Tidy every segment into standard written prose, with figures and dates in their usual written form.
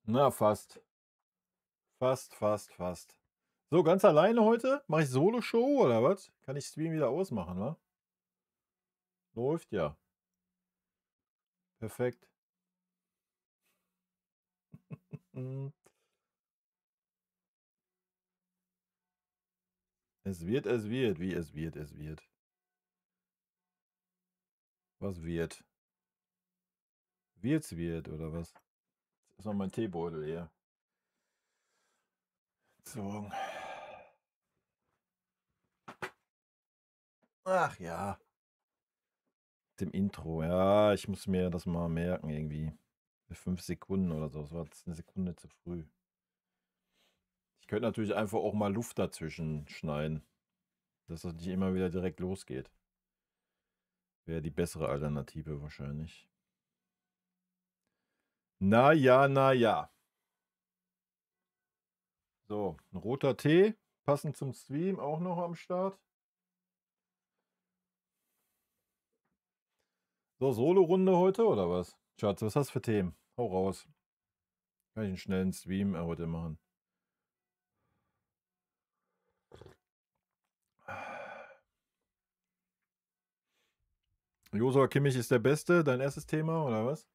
Na, fast. Fast, fast, fast. So, ganz alleine heute? Mache ich Solo-Show oder was? Kann ich Stream wieder ausmachen, wa? Läuft ja. Perfekt. Mhm. Es wird, es wird. Wie es wird, es wird. Was wird? Wird's wird, oder was? Jetzt ist noch mein Teebeutel leer. So. Ach ja. Dem Intro. Ja, ich muss mir das mal merken irgendwie. 5 Sekunden oder so. Das war jetzt 'ne Sekunde zu früh. Ich könnte natürlich einfach auch mal Luft dazwischen schneiden, dass das nicht immer wieder direkt losgeht. Wäre die bessere Alternative wahrscheinlich. Na ja, na ja. So, 'n roter Tee, passend zum Stream, auch noch am Start. So, Solorunde heute oder was? Schatz, was hast du für Themen? Hau raus. Kann ich 'n schnellen Stream, heute machen. Josua Kimmich ist der Beste, dein erstes Thema oder was?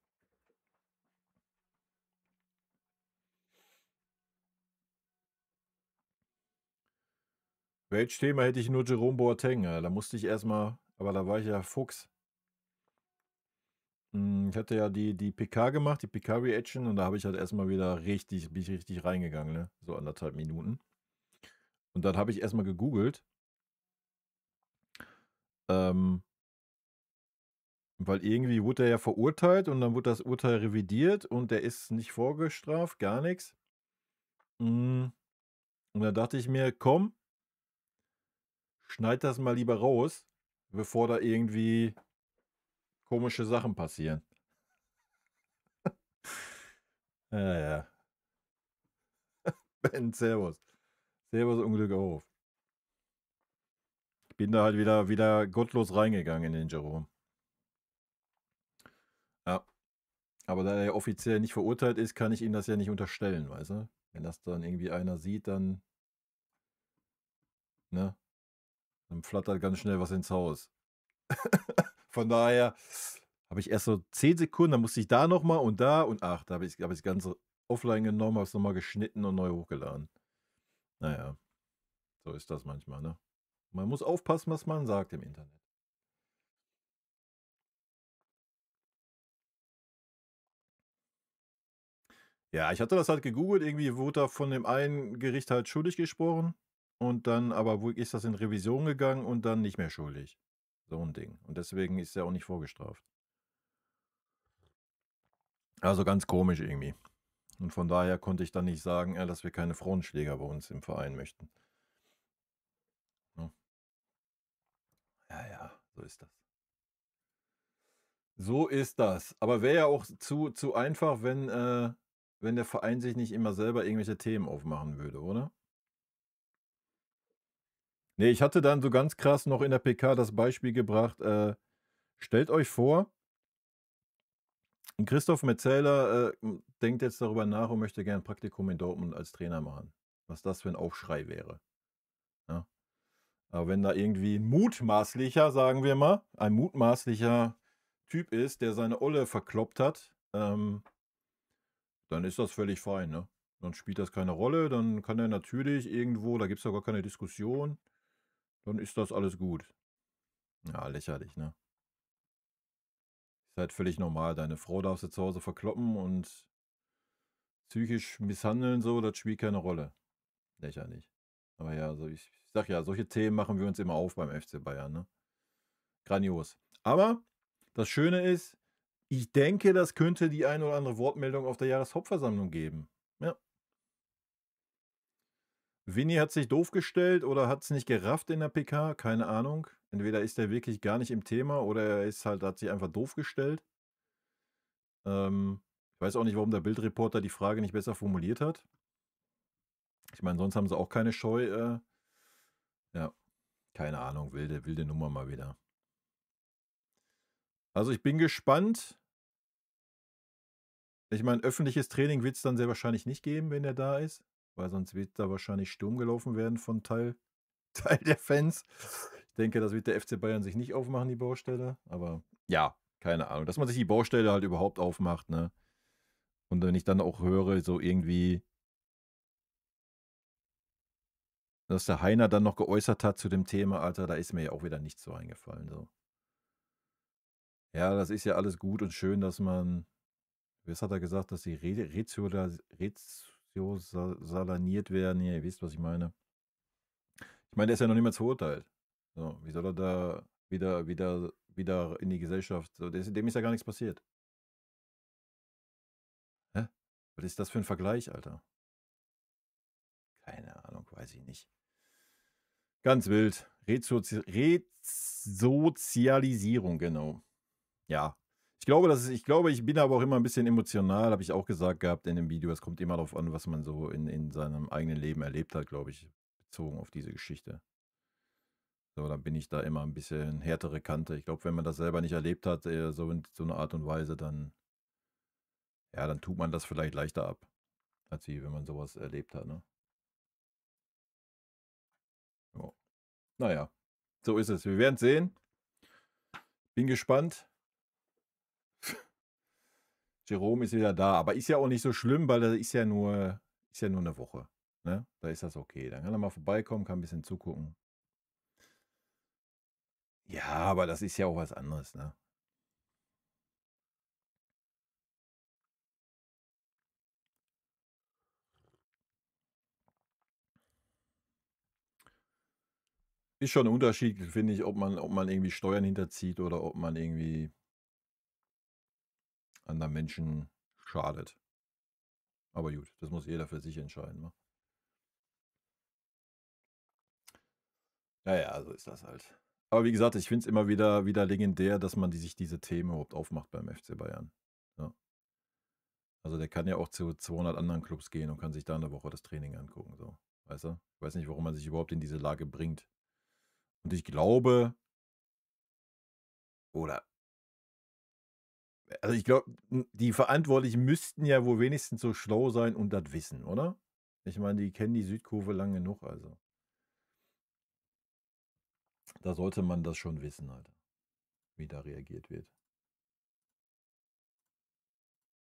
Welches Thema hätte ich nur Jerome Boateng? Ja, da musste ich erst mal, aber da war ich ja Fuchs. Ich hatte ja die PK gemacht, die PK-Reaction, und da habe ich halt erst mal wieder bin ich richtig reingegangen, ne? So 1,5 Minuten. Und dann habe ich erst mal gegoogelt. Weil irgendwie wurde er ja verurteilt und dann wurde das Urteil revidiert und der ist nicht vorgestraft, gar nichts. Und da dachte ich mir: „Komm, schneid das mal lieber raus, bevor da irgendwie komische Sachen passieren." Ja, ja. Ben, servus. Servus und Glück auf. Ich bin da halt wieder gottlos reingegangen in den Jerome. Ja, aber da er ja offiziell nicht verurteilt ist, kann ich ihm das ja nicht unterstellen, weißt du? Wenn das dann irgendwie einer sieht, dann, ne, dann flattert ganz schnell was ins Haus. Von daher habe ich erst so 10 Sekunden, dann musste ich da noch mal und da und ach, da habe ich das Ganze offline genommen, habe es noch mal geschnitten und neu hochgeladen. Na ja, so ist das manchmal, ne? Man muss aufpassen, was man sagt im Internet. Ja, ich hatte das halt gegoogelt, irgendwie wurde da von dem einen Gericht halt schuldig gesprochen und dann aber wo ist das in Revision gegangen und dann nicht mehr schuldig. So 'n Ding. Und deswegen ist er auch nicht vorgestraft. Also, ganz komisch irgendwie. Und von daher konnte ich dann nicht sagen, dass wir keine Frauenschläger bei uns im Verein möchten, ne? Ja, ja, so ist das. So ist das. Aber wäre ja auch zu einfach, wenn der Verein sich nicht immer selber irgendwelche Themen aufmachen würde, oder? Ne, ich hatte dann so ganz krass noch in der PK das Beispiel gebracht, stellt euch vor, 'n Christoph Metzelder, denkt jetzt darüber nach und möchte gern 'n Praktikum in Dortmund als Trainer machen. Was das für 'n Aufschrei wäre, ne? Aber wenn da irgendwie 'n mutmaßlicher, sagen wir mal, ein mutmaßlicher Typ ist, der seine Olle verkloppt hat, dann ist das völlig fein, ne? Dann spielt das keine Rolle, dann kann er natürlich irgendwo, da gibt's ja gar keine Diskussion, dann ist das alles gut. Ja, lächerlich, ne? Ist halt völlig normal. Deine Frau darfst du zu Hause verkloppen und psychisch misshandeln, so, das spielt keine Rolle. Lächerlich. Aber ja, so ich sage ja, solche Themen machen wir uns immer auf beim FC Bayern, ne? Grandios. Aber das Schöne ist, ich denke, das könnte die eine oder andere Wortmeldung auf der Jahreshauptversammlung geben. Ja. Vinny hat sich doof gestellt oder hat es nicht gerafft in der PK, keine Ahnung. Entweder ist er wirklich gar nicht im Thema oder er ist halt hat sich einfach doof gestellt. Ich weiß auch nicht, warum der Bildreporter die Frage nicht besser formuliert hat. Ich meine, sonst haben sie auch keine Scheu, ja, keine Ahnung, wilde Nummer mal wieder. Also, ich bin gespannt Ich meine, öffentliches Training wird es dann sehr wahrscheinlich nicht geben, wenn er da ist, weil sonst wird da wahrscheinlich Sturm gelaufen werden von Teil Teil der Fans. Ich denke, das wird der FC Bayern sich nicht aufmachen, die Baustelle, aber ja, keine Ahnung. Dass man sich die Baustelle halt überhaupt aufmacht, ne? Und wenn ich dann auch höre, so irgendwie, dass der Heiner dann noch geäußert hat zu dem Thema, Alter, da ist mir ja auch wieder nichts so eingefallen, so. Ja, das ist ja alles gut und schön, dass man, was hat er gesagt, dass sie reziosalaniert werden. Ja, ihr wisst, was ich meine. Ich meine, der ist ja noch niemals verurteilt. So, wie soll er da wieder in die Gesellschaft, so, dem ist ja gar nichts passiert. Hä? Was ist das für ein Vergleich, Alter? Keine Ahnung, weiß ich nicht. Ganz wild. Resozialisierung, genau. Ja. Ich glaube, ich bin aber auch immer ein bisschen emotional, habe ich auch gesagt gehabt in dem Video. Es kommt immer darauf an, was man so in seinem eigenen Leben erlebt hat, glaube ich, bezogen auf diese Geschichte. So, dann bin ich da immer ein bisschen härtere Kante. Ich glaube, wenn man das selber nicht erlebt hat, so in so einer Art und Weise, dann, ja, dann tut man das vielleicht leichter ab, als wie wenn man sowas erlebt hat, ne? Ja. Naja, so ist es. Wir werden sehen. Bin gespannt. Jerome ist wieder da, aber ist ja auch nicht so schlimm, weil ist ja nur eine Woche. Ne? Da ist das okay. Dann kann er mal vorbeikommen, kann ein bisschen zugucken. Ja, aber das ist ja auch was anderes, ne? Ist schon ein Unterschied, finde ich, ob man irgendwie Steuern hinterzieht oder ob man irgendwie anderen Menschen schadet. Aber gut, das muss jeder für sich entscheiden, ne? Ja, ja, so ist das halt. Aber wie gesagt, ich finde es immer wieder legendär, dass man sich diese Themen überhaupt aufmacht beim FC Bayern. Ja. Also der kann ja auch zu 200 anderen Clubs gehen und kann sich da in der Woche das Training angucken, so. Weißt du? Ich weiß nicht, warum man sich überhaupt in diese Lage bringt. Und ich glaube, oder, also ich glaube, die Verantwortlichen müssten ja wohl wenigstens so schlau sein und das wissen, oder? Ich meine, die kennen die Südkurve lang genug, also. Da sollte man das schon wissen, Alter, wie da reagiert wird.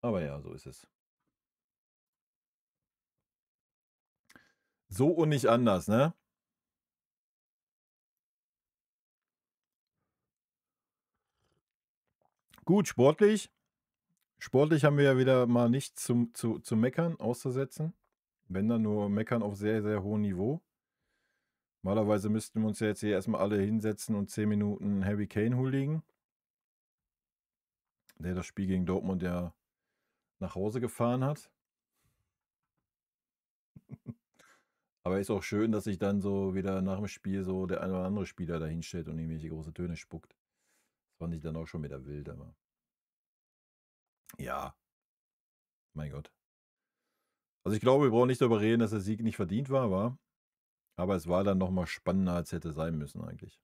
Aber ja, so ist es. So und nicht anders, ne? Gut, sportlich. Sportlich haben wir ja wieder mal nichts zu meckern, auszusetzen. Wenn dann nur meckern auf sehr, sehr hohem Niveau. Normalerweise müssten wir uns ja jetzt hier erstmal alle hinsetzen und 10 Minuten Harry Kane huldigen, der das Spiel gegen Dortmund ja nach Hause gefahren hat. Aber ist auch schön, dass sich dann so wieder nach dem Spiel so der ein oder andere Spieler da hinstellt und irgendwelche große Töne spuckt. Das fand ich dann auch schon wieder wild, aber ja, mein Gott. Also ich glaube, wir brauchen nicht darüber reden, dass der Sieg nicht verdient war. Aber es war dann nochmal spannender, als hätte sein müssen eigentlich.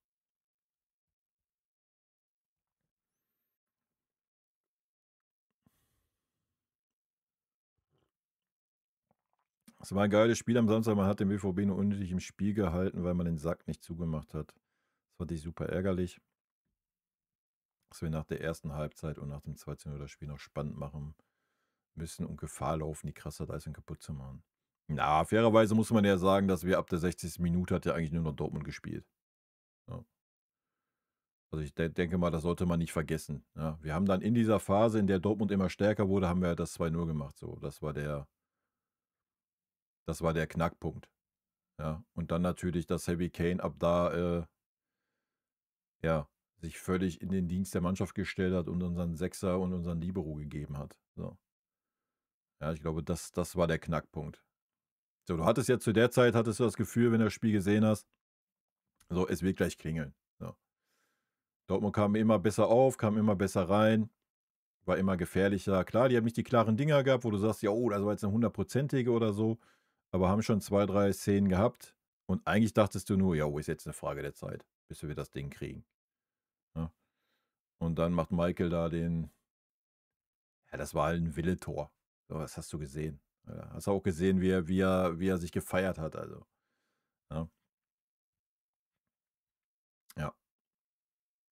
Es war ein geiles Spiel am Samstag. Man hat den BVB nur unnötig im Spiel gehalten, weil man den Sack nicht zugemacht hat. Das fand ich super ärgerlich, dass wir nach der ersten Halbzeit und nach dem 2:0 das Spiel noch spannend machen müssen und Gefahr laufen, die krasse Leistung kaputt zu machen. Na, fairerweise muss man ja sagen, dass wir ab der 60. Minute hat ja eigentlich nur noch Dortmund gespielt. Ja. Also ich denke mal, das sollte man nicht vergessen. Ja, wir haben dann in dieser Phase, in der Dortmund immer stärker wurde, haben wir das 2:0 gemacht. So, das war der Knackpunkt. Ja, und dann natürlich, dass Harry Kane ab da, ja, sich völlig in den Dienst der Mannschaft gestellt hat und unseren Sechser und unseren Libero gegeben hat. So. Ja, ich glaube, das war der Knackpunkt. So, du hattest ja zu der Zeit, hattest du das Gefühl, wenn du das Spiel gesehen hast, so, es wird gleich klingeln. So. Dortmund kam immer besser auf, kam immer besser rein, war immer gefährlicher. Klar, die haben nicht die klaren Dinger gehabt, wo du sagst, ja, oh, das war jetzt eine 100-prozentige oder so, aber haben schon 2, 3 Szenen gehabt. Und eigentlich dachtest du nur, ja, oh, ist jetzt eine Frage der Zeit, bis wir das Ding kriegen. Ja. Und dann macht Michael da den, Ja, das war halt ein Wille-Tor. So, das hast du gesehen. Ja, hast du auch gesehen, wie er sich gefeiert hat, also, ne? Ja.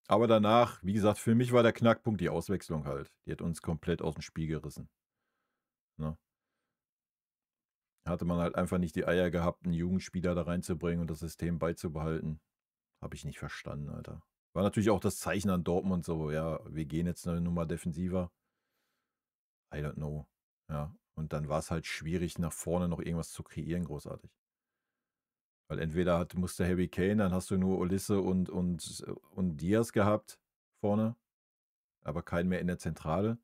Aber danach, wie gesagt, für mich war der Knackpunkt die Auswechslung halt. Die hat uns komplett aus dem Spiel gerissen, ne? Hatte man halt einfach nicht die Eier gehabt, 'n Jugendspieler da reinzubringen und das System beizubehalten. Habe ich nicht verstanden, Alter. War natürlich auch das Zeichen an Dortmund so, ja, wir gehen jetzt 'ne Nummer defensiver. I don't know. Ja, und dann war's halt schwierig, nach vorne noch irgendwas zu kreieren großartig. Weil entweder musste Harry Kane, dann hast du nur Olise und Diaz gehabt vorne, aber keinen mehr in der Zentrale.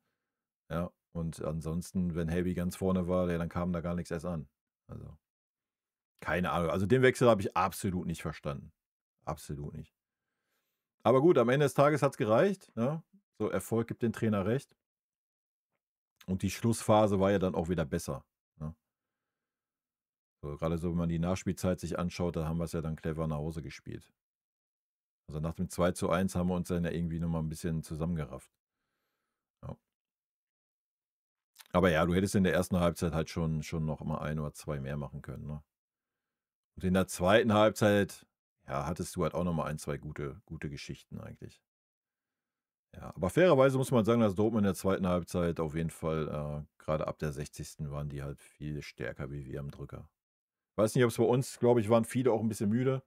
Ja, und ansonsten, wenn Harry ganz vorne war, ja, dann kam da gar nichts erst an. Also, keine Ahnung. Also, den Wechsel habe ich absolut nicht verstanden. Absolut nicht. Aber gut, am Ende des Tages hat's gereicht, ne? So, Erfolg gibt den Trainer recht. Und die Schlussphase war ja dann auch wieder besser, ne? So, grade so, wenn man die Nachspielzeit sich anschaut, da haben wir's ja dann clever nach Hause gespielt. Also, nach dem 2:1 haben wir uns dann ja irgendwie noch mal 'n bisschen zusammengerafft. Ja. Aber ja, du hättest in der ersten Halbzeit halt schon noch mal 1 oder 2 mehr machen können, ne? Und in der zweiten Halbzeit, ja, hattest du halt auch noch mal 1, 2 gute Geschichten eigentlich. Ja, aber fairerweise muss man sagen, dass Dortmund in der zweiten Halbzeit auf jeden Fall, grade ab der 60. waren die halt viel stärker wie wir am Drücker. Weiß nicht, ob's bei uns, glaube ich, waren viele auch 'n bisschen müde,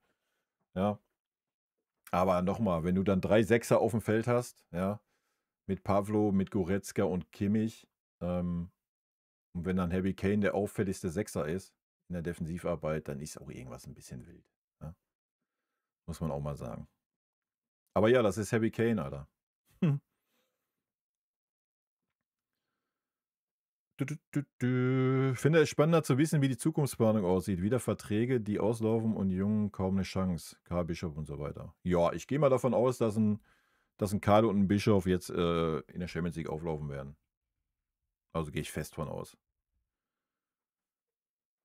ja. Aber noch mal, wenn du dann 3 Sechser aufm Feld hast, ja, mit Pavlo, mit Goretzka und Kimmich, und wenn dann Harry Kane der auffälligste Sechser ist in der Defensivarbeit, dann ist auch irgendwas 'n bisschen wild, ne? Muss man auch mal sagen. Aber ja, das ist Harry Kane, Alter. Finde es spannender zu wissen, wie die Zukunftsplanung aussieht. Wieder Verträge, die auslaufen und Jungen kaum eine Chance. Karl Bischof und so weiter. Ja, ich gehe mal davon aus, dass 'n Karl und 'n Bischof jetzt, in der Champions League auflaufen werden. Also, gehe ich fest von aus.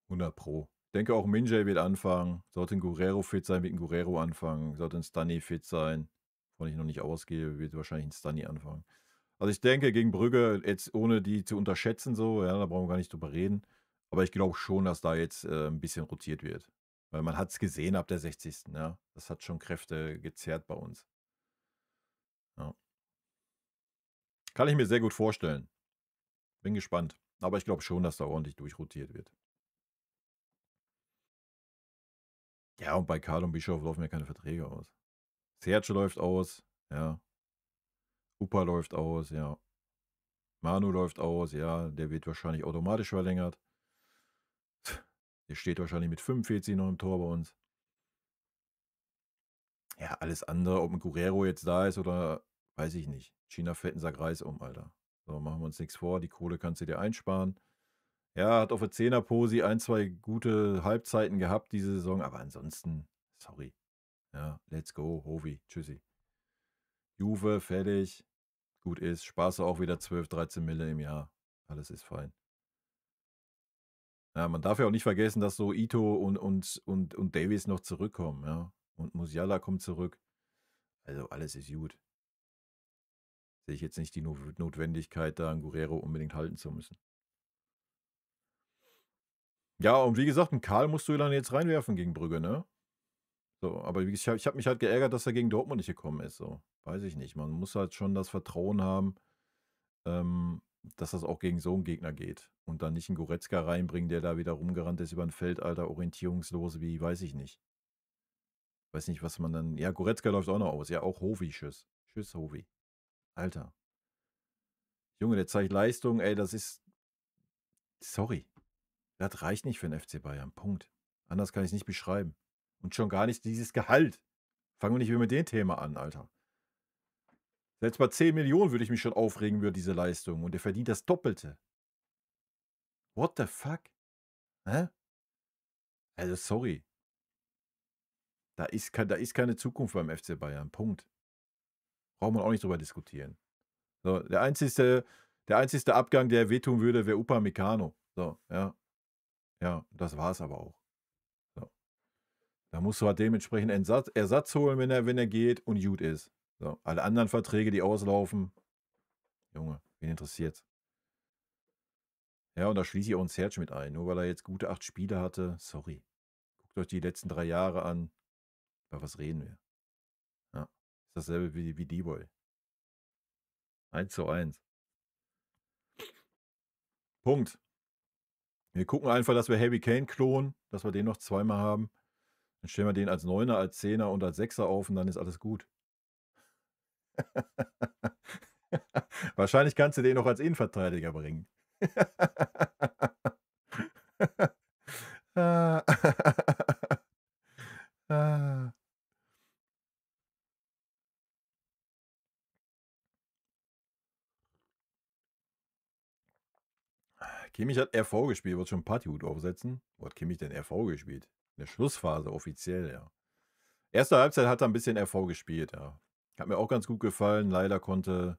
100 Pro. Denke auch Min-Jae wird anfangen. Sollte 'n Guerreiro fit sein, wird 'n Guerreiro anfangen. Sollte 'n Stanny fit sein, wovon ich noch nicht ausgehe, wird wahrscheinlich 'n Stanny anfangen. Also, ich denke, gegen Brügge, jetzt ohne die zu unterschätzen so, ja, da brauchen wir gar nicht drüber reden. Aber ich glaube schon, dass da jetzt, 'n bisschen rotiert wird. Weil man hat's gesehen ab der 60., ja. Das hat schon Kräfte gezerrt bei uns. Ja. Kann ich mir sehr gut vorstellen. Bin gespannt. Aber ich glaube schon, dass da ordentlich durchrotiert wird. Ja, und bei Karl und Bischof laufen ja keine Verträge aus. Serge läuft aus, ja. Upa läuft aus, ja. Manu läuft aus, ja. Der wird wahrscheinlich automatisch verlängert. Der steht wahrscheinlich mit 45 noch im Tor bei uns. Ja, alles andere, ob 'n Guerreiro jetzt da ist oder weiß ich nicht. China fällt 'n Sack Reis um, Alter. So, machen wir uns nix vor, die Kohle kannst du dir einsparen. Ja, hat auf der Zehnerposi 1, 2 gute Halbzeiten gehabt diese Saison, aber ansonsten, sorry. Ja, let's go, Hovi, tschüssi. Juve, fertig, gut ist. Sparst du auch wieder 12, 13 Mille im Jahr. Alles ist fein. Ja, man darf ja auch nicht vergessen, dass so Ito und Davies noch zurückkommen, ja. Und Musiala kommt zurück. Also, alles ist gut. Sehe ich jetzt nicht die Notwendigkeit, da 'n Guerreiro unbedingt halten zu müssen. Ja, und wie gesagt, 'n Karl musst du dann jetzt reinwerfen gegen Brügge, ne? So, aber wie ich habe mich halt geärgert, dass er gegen Dortmund nicht gekommen ist, so. Weiß ich nicht. Man muss halt schon das Vertrauen haben, ähm, dass das auch gegen so 'n Gegner geht und dann nicht 'n Goretzka reinbringen, der da wieder rumgerannt ist übern Feld, Alter, orientierungslos wie weiß ich nicht. Weiß nicht, was man dann, ja, Goretzka läuft auch noch aus. Ja, auch Hovi, tschüss. Tschüss, Hovi. Alter. Junge, der zeigt Leistung, ey, das ist sorry. Das reicht nicht für 'n FC Bayern, Punkt. Anders kann ich's nicht beschreiben. Und schon gar nicht dieses Gehalt. Fangen wir nicht wieder mit dem Thema an, Alter. Selbst bei 10.000.000 würde ich mich schon aufregen über diese Leistung und der verdient das Doppelte. What the fuck? Hä? Also, sorry. Da ist keine Zukunft beim FC Bayern, Punkt. Braucht man auch nicht drüber diskutieren. So, der einzigste Abgang, der wehtun würde, wäre Upamecano. So, ja. Ja, das war's aber auch. So. Da musst du halt dementsprechend Ersatz holen, wenn er geht und gut ist. So, alle anderen Verträge, die auslaufen, Junge, wen interessiert's? Ja, und da schließe ich auch 'n Serge mit ein. Nur weil er jetzt gute 8 Spiele hatte, sorry. Guckt euch die letzten 3 Jahre an. Über was reden wir? Ja. Ist dasselbe wie D-Boy. 1:1. Punkt. Wir gucken einfach, dass wir Harry Kane klonen, dass wir den noch zweimal haben. Dann stellen wir den als Neuner, als Zehner und als Sechser auf und dann ist alles gut. Wahrscheinlich kannst du den noch als Innenverteidiger bringen. Ah. Ah. Kimmich hat RV gespielt, wollte schon Partyhut aufsetzen. Wo hat Kimmich denn RV gespielt? In der Schlussphase offiziell, ja. Erste Halbzeit hat er 'n bisschen RV gespielt, ja. Hat mir auch ganz gut gefallen. Leider konnte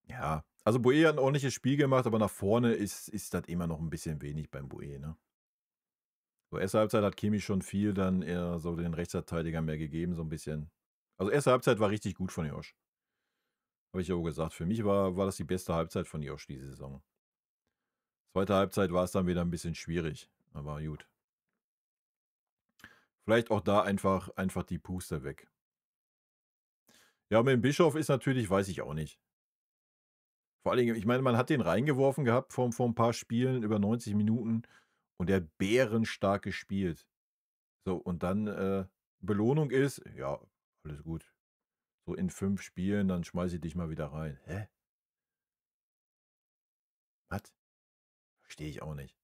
ja, also Boe hat 'n ordentliches Spiel gemacht, aber nach vorne ist das immer noch 'n bisschen wenig beim Boe, ne? So, erste Halbzeit hat Kimmich schon viel dann eher so den Rechtsverteidigern mehr gegeben, so 'n bisschen. Also, erste Halbzeit war richtig gut von Josh. Habe ich ja auch gesagt. Für mich war das die beste Halbzeit von Josh diese Saison. Zweite Halbzeit war es dann wieder 'n bisschen schwierig, aber gut. Vielleicht auch da einfach die Puste weg. Ja, mit dem Bischof ist natürlich weiß ich auch nicht. Vor allen Dingen, ich meine, man hat den reingeworfen gehabt vor 'n paar Spielen über 90 Minuten und der hat bärenstark gespielt. So, und dann, Belohnung ist, ja, alles gut. So in 5 Spielen, dann schmeiße ich dich mal wieder rein. Hä? Was? Verstehe ich auch nicht.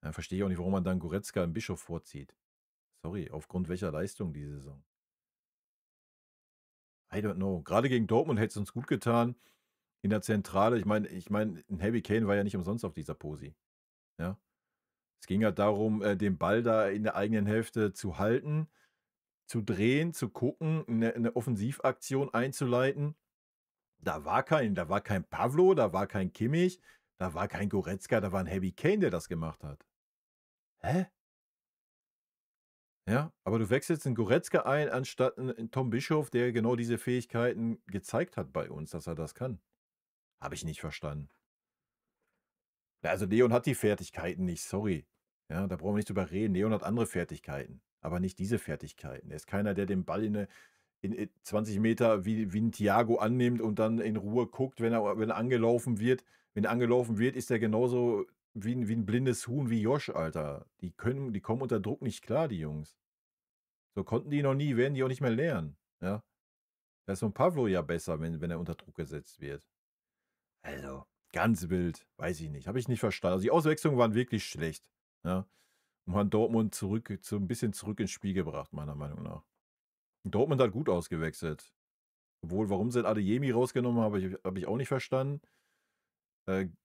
Ja, verstehe ich auch nicht, warum man dann Goretzka im Bischof vorzieht. Sorry, aufgrund welcher Leistung diese Saison? I don't know. Grade gegen Dortmund hätte es uns gut getan in der Zentrale. Ich meine, 'n Harry Kane war ja nicht umsonst auf dieser Posi, ja? Es ging halt darum, den Ball da in der eigenen Hälfte zu halten, zu drehen, zu gucken, 'ne Offensivaktion einzuleiten. Da war kein Pavlo, da war kein Kimmich, da war kein Goretzka, da war 'n Harry Kane, der das gemacht hat. Hä? Ja, aber du wechselst 'n Goretzka ein anstatt 'n Tom Bischof, der genau diese Fähigkeiten gezeigt hat bei uns, dass er das kann. Habe ich nicht verstanden. Ja, also Leon hat die Fertigkeiten nicht, sorry. Ja, da brauchen wir nicht drüber reden. Leon hat andere Fertigkeiten, aber nicht diese Fertigkeiten. Er ist keiner, der den Ball in 20 Meter wie 'n Thiago annimmt und dann in Ruhe guckt, wenn er angelaufen wird. Wenn er angelaufen wird, ist er genauso wie 'n blindes Huhn wie Josh, Alter. Die kommen unter Druck nicht klar, die Jungs. So konnten die noch nie, werden die auch nicht mehr lernen, ja? Da ist so 'n Pavlo ja besser, wenn er unter Druck gesetzt wird. Also, ganz wild, weiß ich nicht. Habe ich nicht verstanden. Also, die Auswechslungen waren wirklich schlecht, ja? Und haben Dortmund so 'n bisschen zurück ins Spiel gebracht, meiner Meinung nach. Dortmund hat gut ausgewechselt. Obwohl, warum sie Adeyemi rausgenommen haben, habe ich auch nicht verstanden.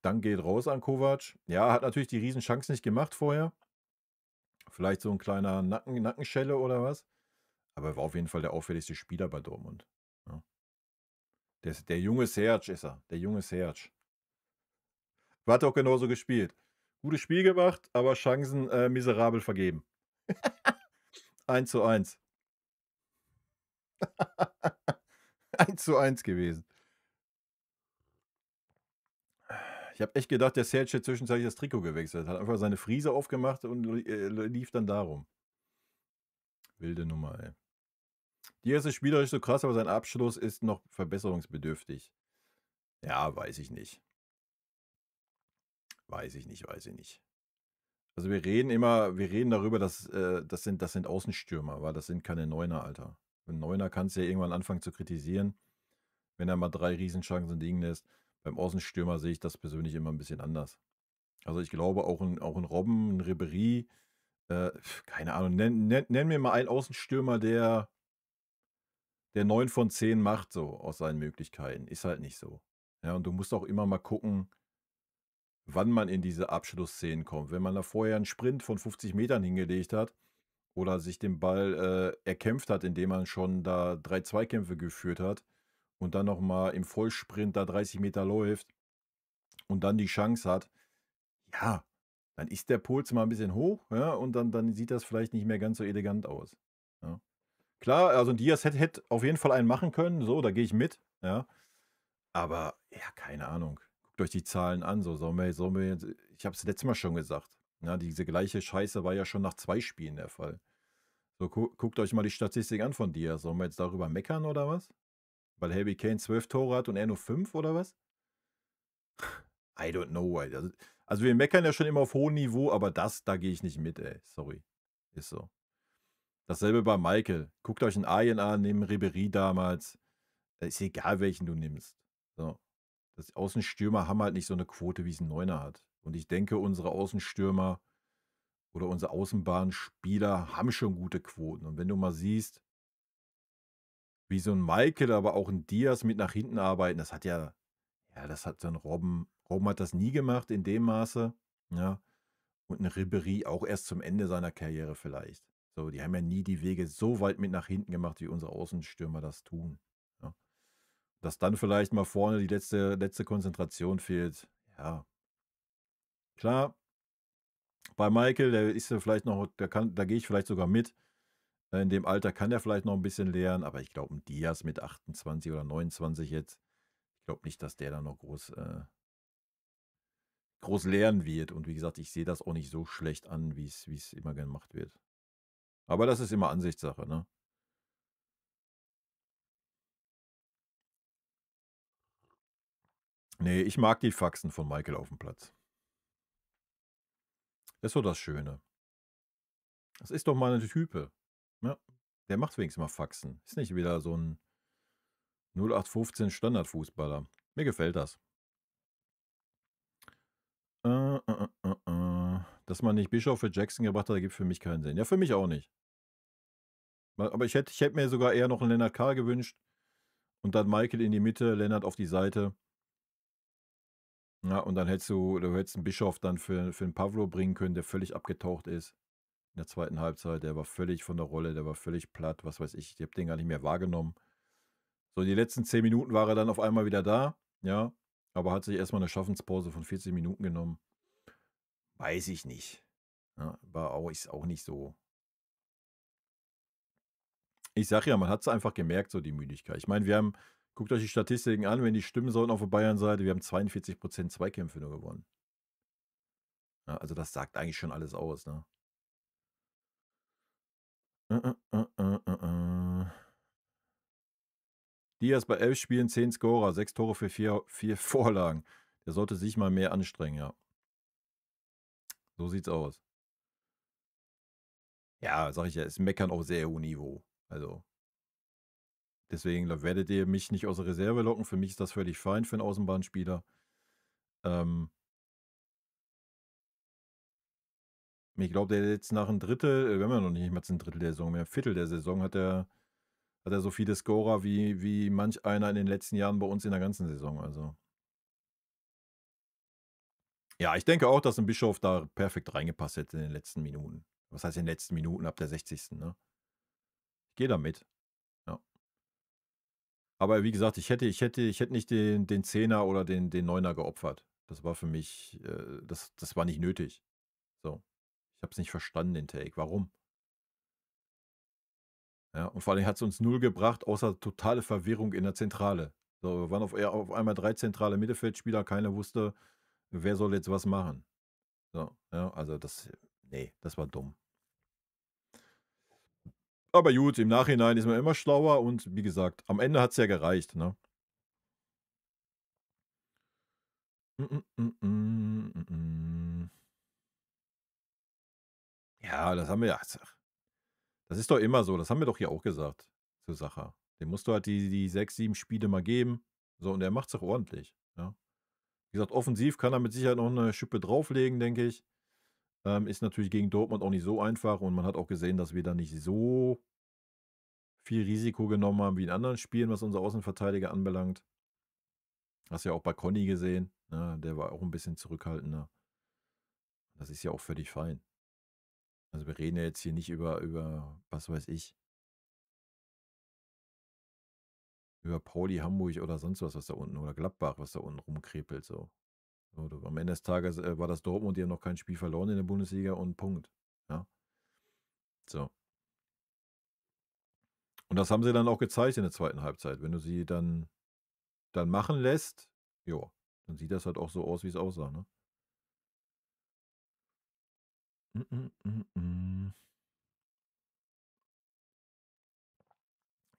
Dank geht raus an Kovac. Ja, hat natürlich die Riesenchance nicht gemacht vorher. Vielleicht so 'n kleiner Nackenschelle oder was, aber er war auf jeden Fall der auffälligste Spieler bei Dortmund, ja. Der junge Serge ist er, der junge Serge. Hat auch genauso gespielt. Gutes Spiel gemacht, aber Chancen, miserabel vergeben. 1:1. 1:1 gewesen. Ich habe echt gedacht, der Serge hätte zwischenzeitlich das Trikot gewechselt. Hat einfach seine Friese aufgemacht und lief dann da rum. Wilde Nummer, ey. Hier ist es spielerisch so krass, aber sein Abschluss ist noch verbesserungsbedürftig. Ja, weiß ich nicht. Weiß ich nicht, weiß ich nicht. Also, wir reden darüber, dass, das sind Außenstürmer, aber das sind keine Neuner, Alter. 'N Neuner kannst du ja irgendwann anfangen zu kritisieren, wenn er mal 3 Riesenchancen liegen lässt. Beim Außenstürmer sehe ich das persönlich immer 'n bisschen anders. Also, ich glaube auch 'n Robben, 'n Ribéry, keine Ahnung, nenn mir mal einen Außenstürmer, der 9 von 10 macht so aus seinen Möglichkeiten. Ist halt nicht so. Ja, und du musst auch immer mal gucken, wann man in diese Abschlussszenen kommt. Wenn man da vorher 'n Sprint von 50 Metern hingelegt hat oder sich den Ball, erkämpft hat, indem man schon da 3 Zweikämpfe geführt hat und dann noch mal im Vollsprint da 30 Meter läuft und dann die Chance hat, ja, dann ist der Puls mal 'n bisschen hoch, ja, und dann sieht das vielleicht nicht mehr ganz so elegant aus, ja. Klar, also Diaz hätte auf jeden Fall einen machen können, so, da gehe ich mit, ja. Aber ja, keine Ahnung. guckt euch die Zahlen an. So, ich habe es letztes Mal schon gesagt. Ja, diese gleiche Scheiße war ja schon nach 2 Spielen der Fall. So, guckt euch mal die Statistik an von Diaz. Sollen wir jetzt darüber meckern oder was? Weil Harry Kane 12 Tore hat und er nur 5 oder was? I don't know, ey. Also wir meckern ja schon immer auf hohem Niveau, aber da gehe ich nicht mit, ey. Sorry. Ist so. Dasselbe bei Michael. Guckt euch einen Arjen an, neben Ribéry damals. Ist egal, welchen du nimmst. So. Das Außenstürmer haben halt nicht so eine Quote, wie es ein Neuner hat. Und ich denke, unsere Außenstürmer oder unsere Außenbahnspieler haben schon gute Quoten. Und wenn du mal siehst, wie so ein Michael, aber auch ein Diaz mit nach hinten arbeiten, das hat das hat so ein Robben. Robben hat das nie gemacht in dem Maße. Ja. Und ein Ribéry auch erst zum Ende seiner Karriere vielleicht. So, die haben ja nie die Wege so weit mit nach hinten gemacht, wie unsere Außenstürmer das tun. Ja. Dass dann vielleicht mal vorne die letzte Konzentration fehlt. Ja, klar, bei Michael, der ist ja vielleicht noch, da gehe ich vielleicht sogar mit. In dem Alter kann er vielleicht noch ein bisschen lernen, aber ich glaube, ein Diaz mit 28 oder 29 jetzt, ich glaube nicht, dass der da noch groß lernen wird. Und wie gesagt, ich sehe das auch nicht so schlecht an, wie es immer gemacht wird. Aber das ist immer Ansichtssache, ne? Nee, ich mag die Faxen von Michael auf dem Platz. Das ist so das Schöne. Das ist doch mal eine Type. Ja, der macht wenigstens mal Faxen. Ist nicht wieder so ein 0815 Standardfußballer. Mir gefällt das. Dass man nicht Bischof für Jackson gebracht hat, gibt für mich keinen Sinn. Ja, für mich auch nicht. Aber ich hätte mir sogar eher noch einen Lennart Karl gewünscht und dann Michael in die Mitte, Lennart auf die Seite. Ja, und dann hättest du einen Bischof dann für einen Pavlo bringen können, der völlig abgetaucht ist in der zweiten Halbzeit. Der war völlig von der Rolle, der war völlig platt, was weiß ich. Ich habe den gar nicht mehr wahrgenommen. So, die letzten 10 Minuten war er dann auf einmal wieder da, ja, aber hat sich erstmal eine Schaffenspause von 40 Minuten genommen. Weiß ich nicht. Ja, ist auch nicht so. Ich sage ja, man hat es einfach gemerkt, so die Müdigkeit. Ich meine, guckt euch die Statistiken an, wenn die stimmen sollten auf der Bayern-Seite, wir haben 42% Zweikämpfe nur gewonnen. Ja, also das sagt eigentlich schon alles aus, ne? Diaz bei 11 Spielen 10 Scorer, 6 Tore für 4 Vorlagen. Der sollte sich mal mehr anstrengen, ja. So sieht's aus. Ja, sag ich ja, ist Meckern auf sehr hohem Niveau. Also, deswegen werdet ihr mich nicht aus der Reserve locken. Für mich ist das völlig fein für einen Außenbahnspieler. Ich glaube, der jetzt nach einem Drittel, wir haben ja noch nicht mal ein Drittel der Saison mehr, ein Viertel der Saison hat er so viele Scorer wie manch einer in den letzten Jahren bei uns in der ganzen Saison. Also. Ja, ich denke auch, dass ein Bischof da perfekt reingepasst hätte in den letzten Minuten. Was heißt in den letzten Minuten ab der 60. Ne? Ich gehe da mit. Ja. Aber wie gesagt, ich hätte nicht den Zehner oder den Neuner geopfert. Das war für mich, das war nicht nötig. So. Ich habe es nicht verstanden, den Take. Warum? Ja, und vor allem hat es uns 0 gebracht, außer totale Verwirrung in der Zentrale. So, wir waren auf einmal 3 zentrale Mittelfeldspieler, keiner wusste, wer soll jetzt was machen. So, ja, also das war dumm. Aber gut, im Nachhinein ist man immer schlauer und wie gesagt, am Ende hat es ja gereicht, ne? Ja, das haben wir ja. Das ist doch immer so, das haben wir doch hier auch gesagt zu Sacha. Dem musst du halt die 6, 7 Spiele mal geben. So, und er macht's auch ordentlich, ja. Wie gesagt, offensiv kann er mit Sicherheit noch eine Schippe drauflegen, denke ich. Ist natürlich gegen Dortmund auch nicht so einfach und man hat auch gesehen, dass wir da nicht so viel Risiko genommen haben wie in anderen Spielen, was unsere Außenverteidiger anbelangt. Hast ja auch bei Conny gesehen, ne? Der war auch ein bisschen zurückhaltender. Das ist ja auch völlig fein. Also wir reden ja jetzt hier nicht über was weiß ich, über Pauli, Hamburg oder sonst was da unten oder Gladbach, was da unten rumkrepelt so. Am Ende des Tages war das Dortmund, die haben noch kein Spiel verloren in der Bundesliga und Punkt. Ja, so. Und das haben sie dann auch gezeigt in der zweiten Halbzeit. Wenn du sie dann machen lässt, jo, Dann sieht das halt auch so aus, wie es aussah, ne?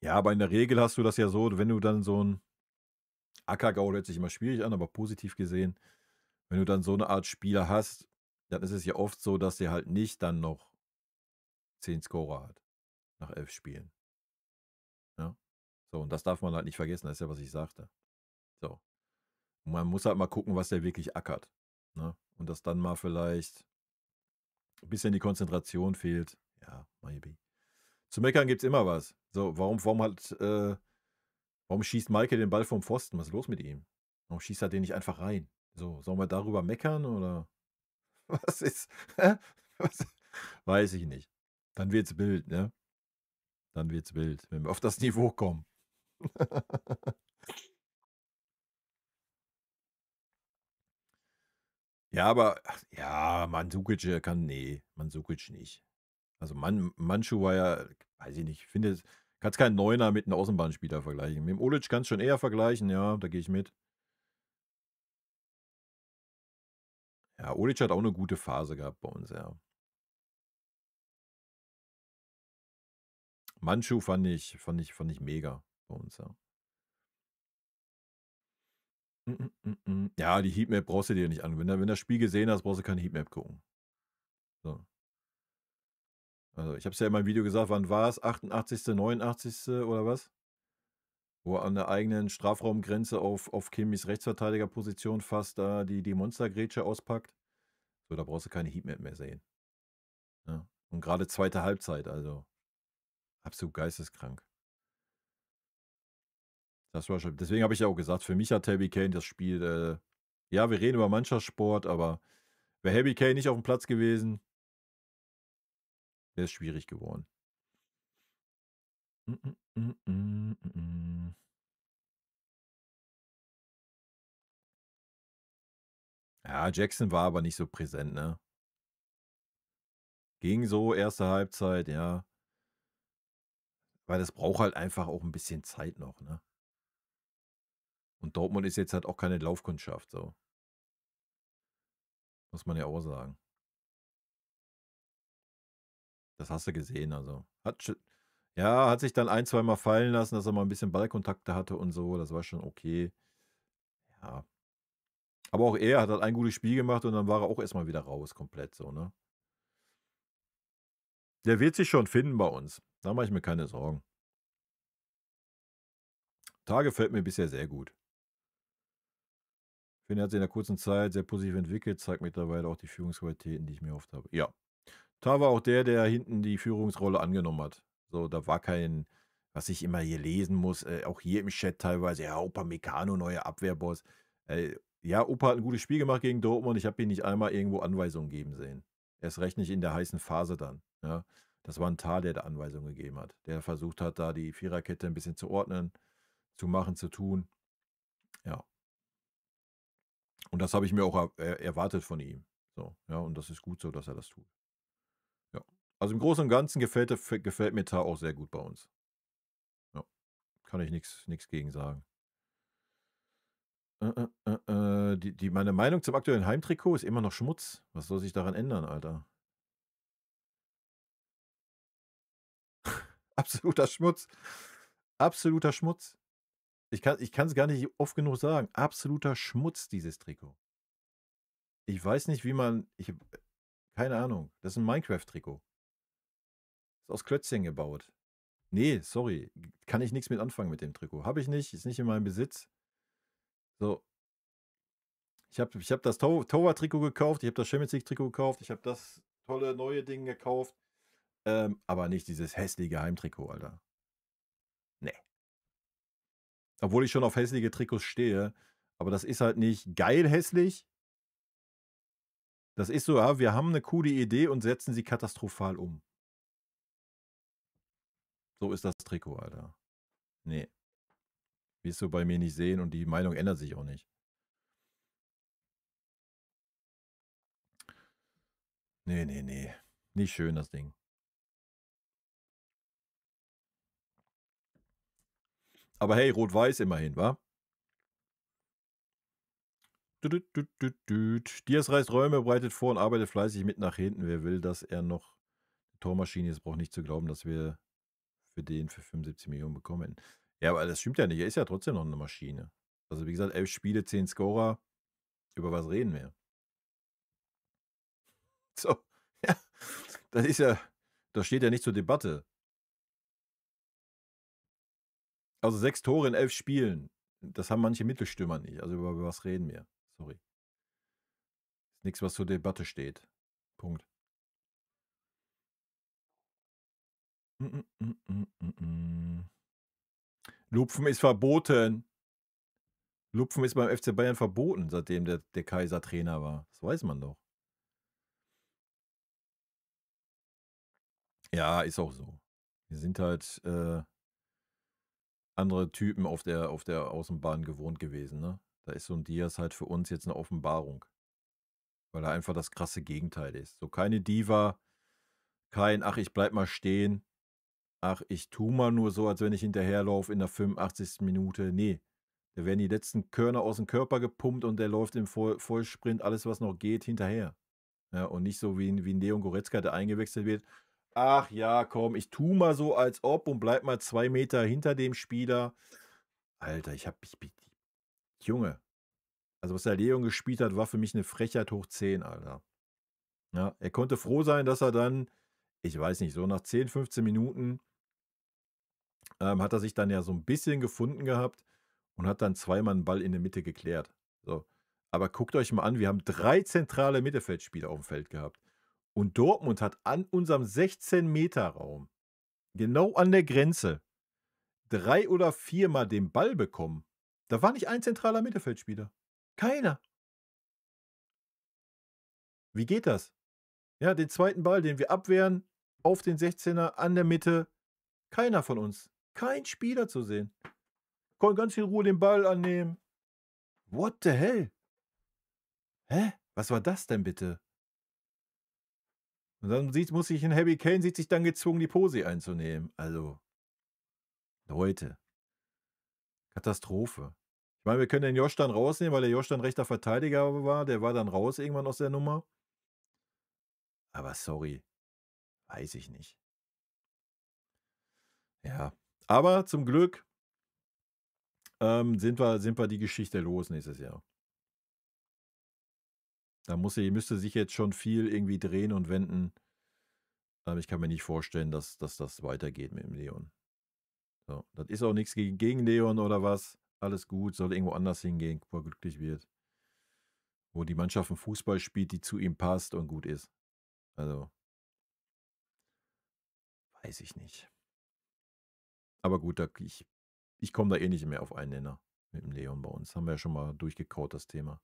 Ja, aber in der Regel hast du das ja so, wenn du dann so 'n Ackergaul hört sich immer schwierig an, aber positiv gesehen, wenn du dann so 'ne Art Spieler hast, dann ist es ja oft so, dass der halt nicht dann noch 10 Scorer hat nach 11 Spielen, ja? So, und das darf man halt nicht vergessen, das ist ja, was ich sagte. So. Und man muss halt mal gucken, was der wirklich ackert, ne? Und dass dann mal vielleicht 'n bisschen die Konzentration fehlt, ja, maybe. Zu meckern gibt's immer was. So, warum schießt Maike den Ball vom Pfosten? Was ist los mit ihm? Warum schießt er den nicht einfach rein? So, sollen wir darüber meckern oder was ist was weiß ich nicht. Dann wird's wild, ne? Dann wird's wild, wenn wir auf das Niveau kommen. Ja, aber ach, ja, Mandzukic, Mandzukic nicht. Also, Mannschu war ja weiß ich nicht, ich finde, kannst keinen Neuner mit 'nem Außenbahnspieler vergleichen. Mit dem Ulic kannst du schon eher vergleichen, ja, da gehe ich mit. Ja, Ulic hat auch 'ne gute Phase gehabt bei uns, ja. Mannschu fand ich mega bei uns, ja. Ja, die Heatmap brauchst du dir nicht an. Wenn du das Spiel gesehen hast, brauchst du keine Heatmap gucken. So. Also, ich habe es ja in meinem Video gesagt, wann war's? 88., 89. oder was? Wo er an der eigenen Strafraumgrenze auf Kimmichs Rechtsverteidigerposition fast da die Monstergrätsche auspackt. So, da brauchst du keine Heatmap mehr sehen, ne? Und grade zweite Halbzeit, also absolut geisteskrank. Das war schon deswegen habe ich ja auch gesagt, für mich hat Harry Kane das Spiel, ja, wir reden über Mannschaftssport, aber wäre Harry Kane nicht aufm Platz gewesen, wäre es schwierig geworden. Mm, mm, mm, mm, mm. Ja, Jackson war aber nicht so präsent, ne? Ging so, erste Halbzeit, ja. Weil das braucht halt einfach auch 'n bisschen Zeit noch, ne? Und Dortmund ist jetzt halt auch keine Laufkundschaft so. Muss man ja auch sagen. Das hast du gesehen, also. Hat sich dann ein zweimal fallen lassen, dass er mal 'n bisschen Ballkontakte hatte und so, das war schon okay. Ja. Aber auch er hat halt ein gutes Spiel gemacht und dann war er auch erst mal wieder raus komplett so, ne? Der wird sich schon finden bei uns. Da mache ich mir keine Sorgen. Tah gefällt mir bisher sehr gut. Finde, er hat sich in der kurzen Zeit sehr positiv entwickelt, zeigt mittlerweile auch die Führungsqualitäten, die ich mir erhofft habe. Ja. Tah war auch der hinten die Führungsrolle angenommen hat. So, da war kein was ich immer hier lesen muss, auch hier im Chat teilweise: „Ja, Upamecano, neuer Abwehrboss." Ja, Opa hat 'n gutes Spiel gemacht gegen Dortmund. Ich habe ihn nicht einmal irgendwo Anweisungen geben sehen. Erst recht nicht in der heißen Phase dann, ja. Das war 'n Tah, der da Anweisungen gegeben hat, der versucht hat, da die Viererkette 'n bisschen zu ordnen, zu machen, zu tun. Ja. Und das habe ich mir auch erwartet von ihm. So, ja, und das ist gut so, dass er das tut. Ja. Also, im Großen und Ganzen gefällt mir Tah auch sehr gut bei uns. Ja, kann ich nix gegen sagen. Die meine Meinung zum aktuellen Heimtrikot ist immer noch Schmutz. Was soll sich daran ändern, Alter? Absoluter Schmutz. Absoluter Schmutz. Ich kann's gar nicht oft genug sagen. Absoluter Schmutz, dieses Trikot. Ich weiß nicht, wie man keine Ahnung. Das ist 'n Minecraft-Trikot. Ist aus Klötzchen gebaut. Ne, sorry, kann ich nix mit anfangen mit dem Trikot. Habe ich nicht, ist nicht in meinem Besitz. So. Ich habe das Torwart-Trikot gekauft, ich habe das Champions League-Trikot gekauft, ich habe das tolle neue Ding gekauft, aber nicht dieses hässliche Heimtrikot, Alter. Ne. Obwohl ich schon auf hässliche Trikots stehe, aber das ist halt nicht geil hässlich. Das ist so: „Ja, wir haben 'ne coole Idee und setzen sie katastrophal um." So ist das Trikot, Alter. Ne. Wirst du bei mir nicht sehen und die Meinung ändert sich auch nicht. Ne, ne, ne. Nicht schön, das Ding. Aber hey, rot-weiß immerhin, wa? Düdüt, düt, düt, düt. Diaz reißt Räume, breitet vor und arbeitet fleißig mit nach hinten. Wer will, dass er noch Tormaschine ist, braucht nicht zu glauben, dass wir für den für 75 Millionen bekommen. Ja, aber das stimmt ja nicht. Er ist ja trotzdem noch eine Maschine. Also, wie gesagt, 11 Spiele, 10 Scorer. Über was reden wir? So, ja, das ist ja das steht ja nicht zur Debatte. Also 6 Tore in 11 Spielen, das haben manche Mittelstürmer nicht. Also über was reden wir? Sorry. Ist nix, was zur Debatte steht. Punkt. Mm. Lupfen ist verboten. Lupfen ist beim FC Bayern verboten, seitdem der Kaiser Trainer war. Das weiß man doch. Ja, ist auch so. Wir sind halt, andere Typen auf der Außenbahn gewohnt gewesen, ne? Da ist so 'n Diaz halt für uns jetzt 'ne Offenbarung, weil er einfach das krasse Gegenteil ist. So keine Diva, kein: „Ach, ich bleib mal stehen. Ach, ich tue mal nur so, als wenn ich hinterherlaufe in der 85. Minute." Ne, da werden die letzten Körner aus'm Körper gepumpt und der läuft im Vollsprint, alles was noch geht, hinterher. Ja, und nicht so wie 'n Leon Goretzka, der eingewechselt wird. „Ach ja, komm, ich tue mal so, als ob und bleib mal 2 Meter hinter dem Spieler." Alter, ich bin Junge, also was der Leon gespielt hat, war für mich 'ne Frechheit hoch 10, Alter. Ja, er konnte froh sein, dass er dann, ich weiß nicht, so nach 10, 15 Minuten, hat er sich dann ja so 'n bisschen gefunden gehabt und hat dann zweimal 'n Ball in der Mitte geklärt. So. Aber guckt euch mal an, wir haben 3 zentrale Mittelfeldspieler aufm Feld gehabt. Und Dortmund hat an unserem 16-Meter-Raum, genau an der Grenze, 3 oder viermal den Ball bekommen. Da war nicht ein zentraler Mittelfeldspieler. Keiner. Wie geht das? Ja, den zweiten Ball, den wir abwehren, auf den 16er an der Mitte, keiner von uns. Kein Spieler zu sehen. Konnte ganz in Ruhe den Ball annehmen. What the hell? Hä? Was war das denn bitte? Und dann muss sich 'n Harry Kane sieht sich dann gezwungen, die Pose einzunehmen. Also, Leute, Katastrophe. Ich meine, wir können den Josh dann rausnehmen, weil der Josh dann rechter Verteidiger war. Der war dann raus irgendwann aus der Nummer. Aber sorry, weiß ich nicht. Ja, aber zum Glück, sind wir die Geschichte los nächstes Jahr. Da müsste sich jetzt schon viel irgendwie drehen und wenden. Aber ich kann mir nicht vorstellen, dass das weitergeht mit dem Leon. So, das ist auch nichts gegen Leon oder was. Alles gut, soll irgendwo anders hingehen, wo er glücklich wird. Wo die Mannschaft 'n Fußball spielt, die zu ihm passt und gut ist. Also, weiß ich nicht. Aber gut, ich komme da eh nicht mehr auf einen Nenner mit dem Leon bei uns. Haben wir ja schon mal durchgekaut, das Thema.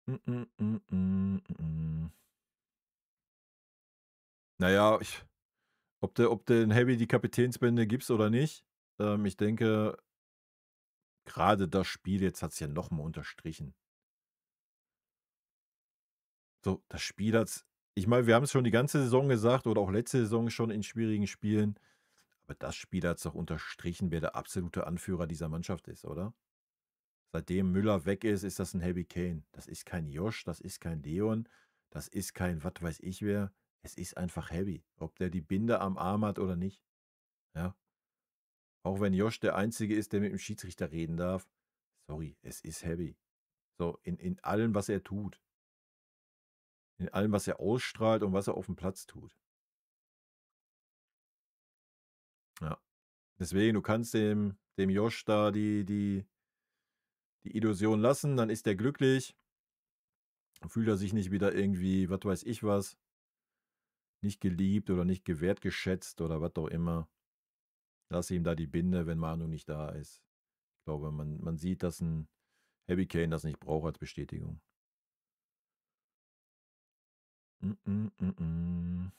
Mm, mm, mm, mm, mm. Na ja, ob du den Heavy die Kapitänsbinde gibst oder nicht, ich denke, gerade das Spiel jetzt hat's ja noch mal unterstrichen. So, das Spiel hat's ich meine, wir haben's schon die ganze Saison gesagt oder auch letzte Saison schon in schwierigen Spielen, aber das Spiel hat's doch unterstrichen, wer der absolute Anführer dieser Mannschaft ist, oder? Seitdem Müller weg ist, ist das 'n Harry Kane. Das ist kein Josh, das ist kein Leon, das ist kein was weiß ich wer. Es ist einfach Harry, ob der die Binde am Arm hat oder nicht, ja? Auch wenn Josh der Einzige ist, der mit dem Schiedsrichter reden darf. Sorry, es ist Harry. So, in allem, was er tut. In allem, was er ausstrahlt und was er aufm Platz tut. Ja. Deswegen, du kannst dem Josh da die Illusion lassen, dann ist der glücklich. Fühlt er sich nicht wieder irgendwie, was weiß ich was, nicht geliebt oder nicht gewertgeschätzt oder was auch immer. Lass ihm da die Binde, wenn Manu nicht da ist. Ich glaube, man sieht, dass 'n Harry Kane das nicht braucht als Bestätigung. Mm.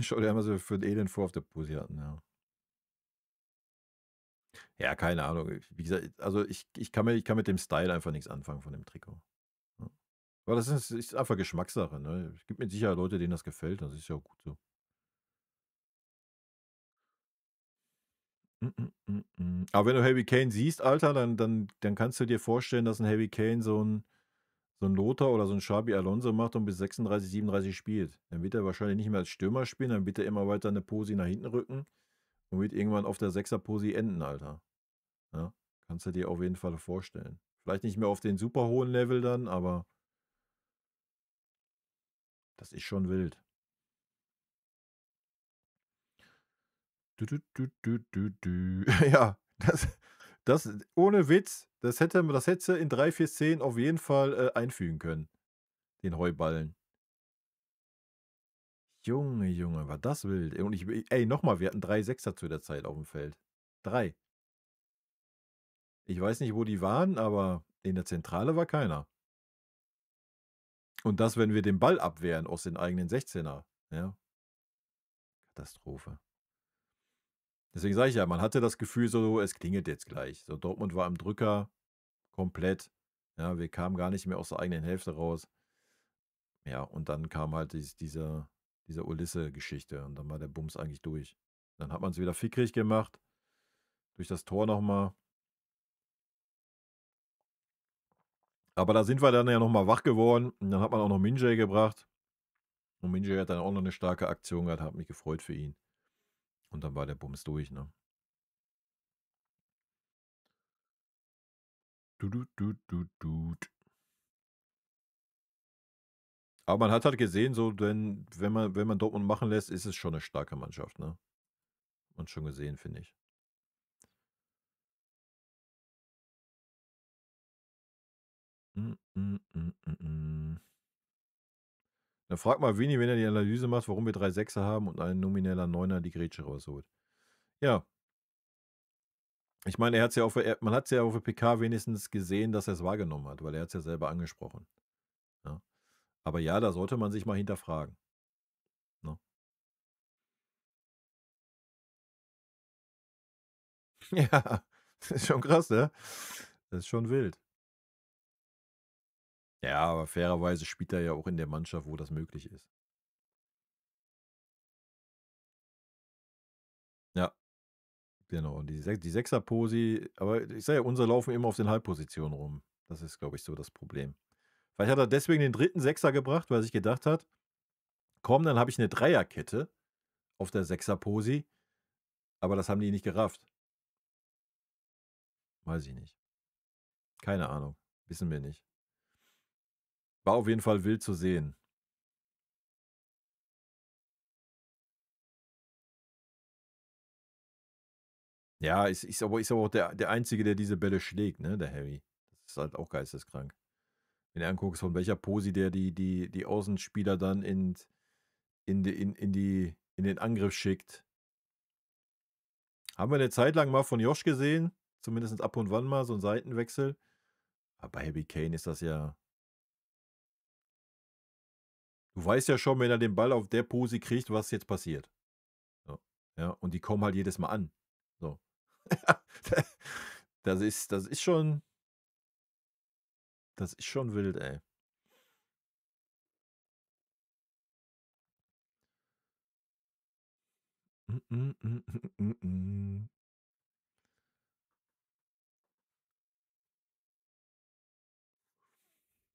Schau dir an, was wir für 'n Elend vor auf der Pussy hatten, ja. Ja, keine Ahnung. Wie gesagt, also ich kann mit dem Style einfach nix anfangen von dem Trikot. Ja. Aber das ist einfach Geschmackssache, ne? Es gibt mit Sicherheit Leute, denen das gefällt, das ist ja auch gut so. Aber wenn du Harry Kane siehst, Alter, dann kannst du dir vorstellen, dass ein Harry Kane so ein Lothar oder so ein Xabi Alonso macht und bis 36, 37 spielt. Dann wird er wahrscheinlich nicht mehr als Stürmer spielen, dann wird er immer weiter eine Posi nach hinten rücken und wird irgendwann auf der Sechser-Posi enden, Alter. Ja, kannst du dir auf jeden Fall vorstellen. Vielleicht nicht mehr auf den super hohen Level dann, aber das ist schon wild. Ja, das ohne Witz, das hätte in 3, 4 Szenen auf jeden Fall, einfügen können, den Heuballen. Junge, Junge, war das wild. Und ey, nochmal, wir hatten 3 Sechser zu der Zeit auf dem Feld. 3. Ich weiß nicht, wo die waren, aber in der Zentrale war keiner. Und das, wenn wir den Ball abwehren aus den eigenen 16er. Ja, Katastrophe. Deswegen sage ich ja, man hatte das Gefühl so, es klingelt jetzt gleich. So, Dortmund war am Drücker komplett. Ja, wir kamen gar nicht mehr aus der eigenen Hälfte raus. Ja, und dann kam halt diese Ulisse-Geschichte und dann war der Bums eigentlich durch. Dann hat man es wieder fickrig gemacht, durch das Tor nochmal. Aber da sind wir dann ja nochmal wach geworden und dann hat man auch noch Minjay gebracht. Und Minjay hat dann auch noch eine starke Aktion gehabt, hat mich gefreut für ihn. Und dann war der Bums durch, ne? Du, du, du, du, du. Aber man hat halt gesehen, so, denn wenn man Dortmund machen lässt, ist es schon eine starke Mannschaft, ne? Hat man schon gesehen, finde ich. Mm, mm, mm, mm, mm. Dann frag mal Vini, wenn er die Analyse macht, warum wir 3 Sechser haben und ein nomineller Neuner die Grätsche rausholt. Ja, ich meine, man hat es ja auf der PK wenigstens gesehen, dass er es wahrgenommen hat, weil er hat es ja selber angesprochen. Ja. Aber ja, da sollte man sich mal hinterfragen. Ne? Ja, das ist schon krass, ne? Das ist schon wild. Ja, aber fairerweise spielt er ja auch in der Mannschaft, wo das möglich ist. Ja, genau. Und die Sechser-Posi, aber ich sage ja, unsere laufen immer auf den Halbpositionen rum. Das ist, glaube ich, so das Problem. Vielleicht hat er deswegen den dritten Sechser gebracht, weil er sich gedacht hat, komm, dann habe ich eine Dreierkette auf der Sechser-Posi. Aber das haben die nicht gerafft. Weiß ich nicht. Keine Ahnung. Wissen wir nicht. War auf jeden Fall wild zu sehen. Ja, ist aber auch der Einzige, der diese Bälle schlägt, ne, der Harry. Das ist halt auch geisteskrank. Wenn du anguckst, von welcher Posi der die Außenspieler dann in den Angriff schickt. Haben wir eine Zeit lang mal von Josh gesehen, zumindest ab und wann mal, so ein Seitenwechsel. Aber bei Harry Kane ist das ja. Du weißt ja schon, wenn er den Ball auf der Posi kriegt, was jetzt passiert. So. Ja, und die kommen halt jedes Mal an. So. Das ist schon wild, ey. Mm, mm, mm, mm, mm, mm.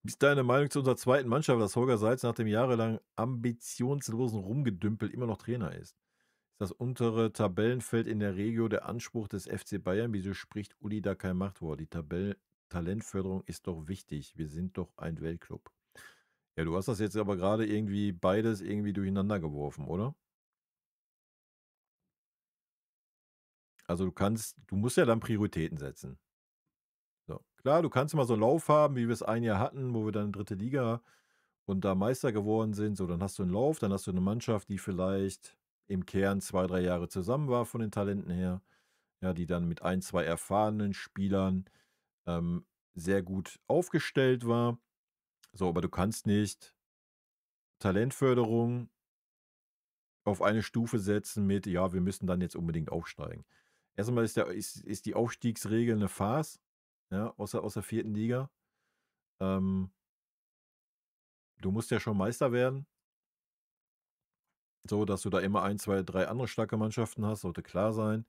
Wie ist deine Meinung zu unserer zweiten Mannschaft, dass Holger Seitz nach dem jahrelang ambitionslosen Rumgedümpel immer noch Trainer ist? Ist das untere Tabellenfeld in der Regio der Anspruch des FC Bayern? Wieso spricht Uli da kein Machtwort? Die Talentförderung ist doch wichtig. Wir sind doch ein Weltclub. Ja, du hast das jetzt aber gerade irgendwie beides irgendwie durcheinander geworfen, oder? Also du musst ja dann Prioritäten setzen. So. Klar, du kannst mal so einen Lauf haben, wie wir es ein Jahr hatten, wo wir dann dritte Liga und da Meister geworden sind. So, dann hast du einen Lauf, dann hast du eine Mannschaft, die vielleicht im Kern 2, 3 Jahre zusammen war von den Talenten her. Ja, die dann mit ein, 2 erfahrenen Spielern ähm, sehr gut aufgestellt war. So, aber du kannst nicht Talentförderung auf eine Stufe setzen mit, ja, wir müssen dann jetzt unbedingt aufsteigen. Erstmal ist die Aufstiegsregel eine Farce, ja, aus der vierten Liga. Ähm, Du musst ja schon Meister werden, so dass du da immer ein, zwei, drei andere starke Mannschaften hast, sollte klar sein.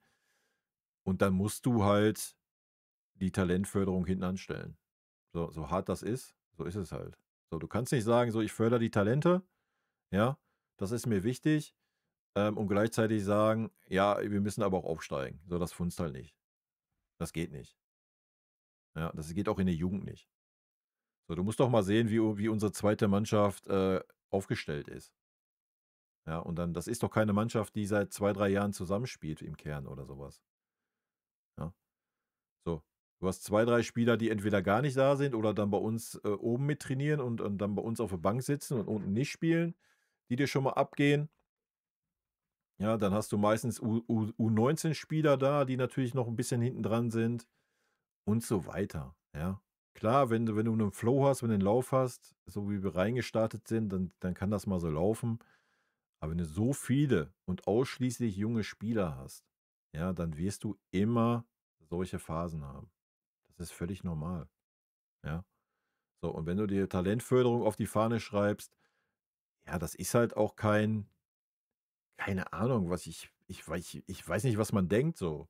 Und dann musst du halt die Talentförderung hinten anstellen. So hart das ist, so ist es halt. So, du kannst nicht sagen, so, ich fördere die Talente, ja, das ist mir wichtig, und gleichzeitig sagen, ja, wir müssen aber auch aufsteigen. So, das funzt halt nicht. Das geht nicht. Ja, das geht auch in der Jugend nicht. So, du musst doch mal sehen, wie unsere zweite Mannschaft aufgestellt ist. Ja, und dann, das ist doch keine Mannschaft, die seit 2, 3 Jahren zusammenspielt im Kern oder sowas. Ja, so. Du hast 2, 3 Spieler, die entweder gar nicht da sind oder dann bei uns oben mit trainieren und dann bei uns auf der Bank sitzen und unten nicht spielen, die dir schon mal abgehen. Ja, dann hast du meistens U19-Spieler da, die natürlich noch ein bisschen hinten dran sind und so weiter. Ja. Klar, wenn du 'nen Flow hast, wenn du 'nen Lauf hast, so wie wir reingestartet sind, dann kann das mal so laufen. Aber wenn du so viele und ausschließlich junge Spieler hast, ja, dann wirst du immer solche Phasen haben. Das ist völlig normal, ja. So, und wenn du dir Talentförderung auf die Fahne schreibst, ja, das ist halt auch keine Ahnung, was ich weiß nicht, was man denkt so.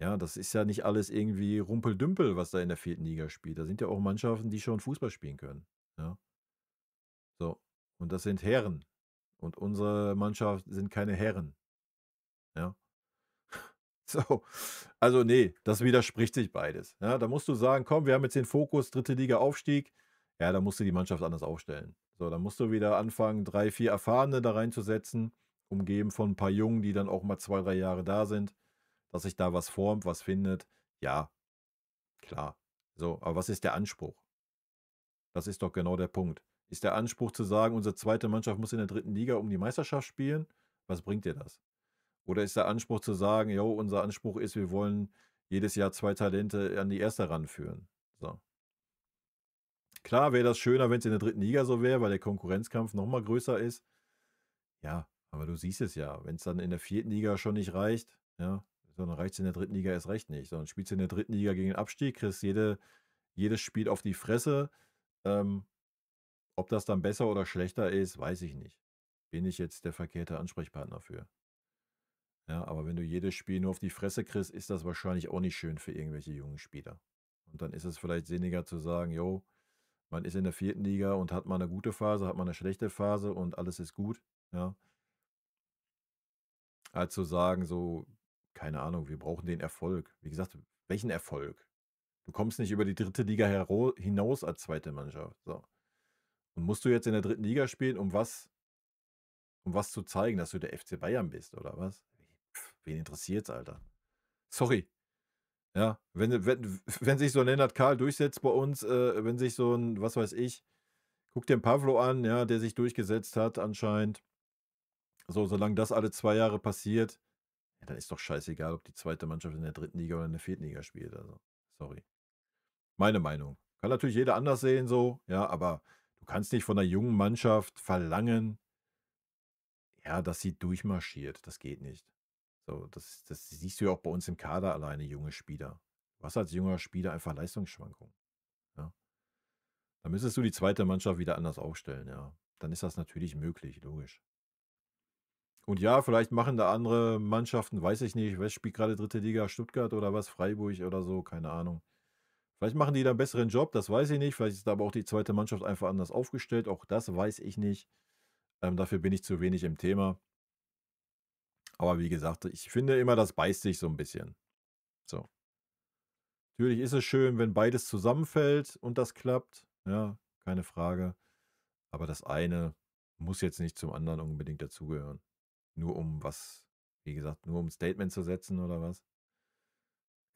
Ja, das ist ja nicht alles irgendwie Rumpeldümpel, was da in der vierten Liga spielt. Da sind ja auch Mannschaften, die schon Fußball spielen können, ja. So, und das sind Herren. Und unsere Mannschaft sind keine Herren, ja. So, also nee, das widerspricht sich beides. Ja, da musst du sagen, komm, wir haben jetzt den Fokus, dritte Liga Aufstieg. Ja, da musst du die Mannschaft anders aufstellen. So, dann musst du wieder anfangen, 3, 4 Erfahrene da reinzusetzen, umgeben von ein paar Jungen, die dann auch mal 2, 3 Jahre da sind, dass sich da was formt, was findet. Ja, klar. So, aber was ist der Anspruch? Das ist doch genau der Punkt. Ist der Anspruch zu sagen, unsere zweite Mannschaft muss in der dritten Liga um die Meisterschaft spielen? Was bringt dir das? Oder ist der Anspruch zu sagen: „Jo, unser Anspruch ist, wir wollen jedes Jahr 2 Talente an die erste ranführen?“ So. Klar wäre das schöner, wenn es in der dritten Liga so wäre, weil der Konkurrenzkampf noch mal größer ist. Ja, aber du siehst es ja, wenn es dann in der vierten Liga schon nicht reicht, ja, so, dann reicht's in der dritten Liga erst recht nicht. Sondern spielst du in der dritten Liga gegen den Abstieg, kriegst jedes Spiel auf die Fresse. Ähm, Ob das dann besser oder schlechter ist, weiß ich nicht. Bin ich jetzt der verkehrte Ansprechpartner für. Ja, aber wenn du jedes Spiel nur auf die Fresse kriegst, ist das wahrscheinlich auch nicht schön für irgendwelche jungen Spieler. Und dann ist es vielleicht sinniger zu sagen, jo, man ist in der vierten Liga und hat mal eine gute Phase, hat mal eine schlechte Phase und alles ist gut. Ja, als zu sagen, so, keine Ahnung, wir brauchen den Erfolg. Wie gesagt, welchen Erfolg? Du kommst nicht über die dritte Liga hinaus als zweite Mannschaft. So. Und musst du jetzt in der dritten Liga spielen, um was zu zeigen, dass du der FC Bayern bist, oder was? Wen interessiert's, Alter? Sorry. Ja, wenn sich so 'n Lennart Kahl durchsetzt bei uns, wenn sich so ein, was weiß ich, guck dir 'n Pavlo an, ja, der sich durchgesetzt hat anscheinend. So, solange das alle 2 Jahre passiert, ja, dann ist doch scheißegal, ob die zweite Mannschaft in der dritten Liga oder in der vierten Liga spielt, also, sorry. Meine Meinung. Kann natürlich jeder anders sehen so, ja, aber du kannst nicht von 'ner jungen Mannschaft verlangen, ja, dass sie durchmarschiert. Das geht nicht. So, das siehst du ja auch bei uns im Kader alleine, junge Spieler. Du hast als junger Spieler einfach Leistungsschwankungen, ja. Dann müsstest du die zweite Mannschaft wieder anders aufstellen, ja. Dann ist das natürlich möglich, logisch. Und ja, vielleicht machen da andere Mannschaften, weiß ich nicht, wer spielt gerade dritte Liga, Stuttgart oder was, Freiburg oder so, keine Ahnung. Vielleicht machen die da 'n besseren Job, das weiß ich nicht. Vielleicht ist da aber auch die zweite Mannschaft einfach anders aufgestellt, auch das weiß ich nicht. Dafür bin ich zu wenig im Thema. Aber wie gesagt, ich finde immer, das beißt sich so ein bisschen. So. Natürlich ist es schön, wenn beides zusammenfällt und das klappt, ja, keine Frage. Aber das eine muss jetzt nicht zum anderen unbedingt dazugehören. Nur um was, wie gesagt, nur um 'n Statement zu setzen oder was?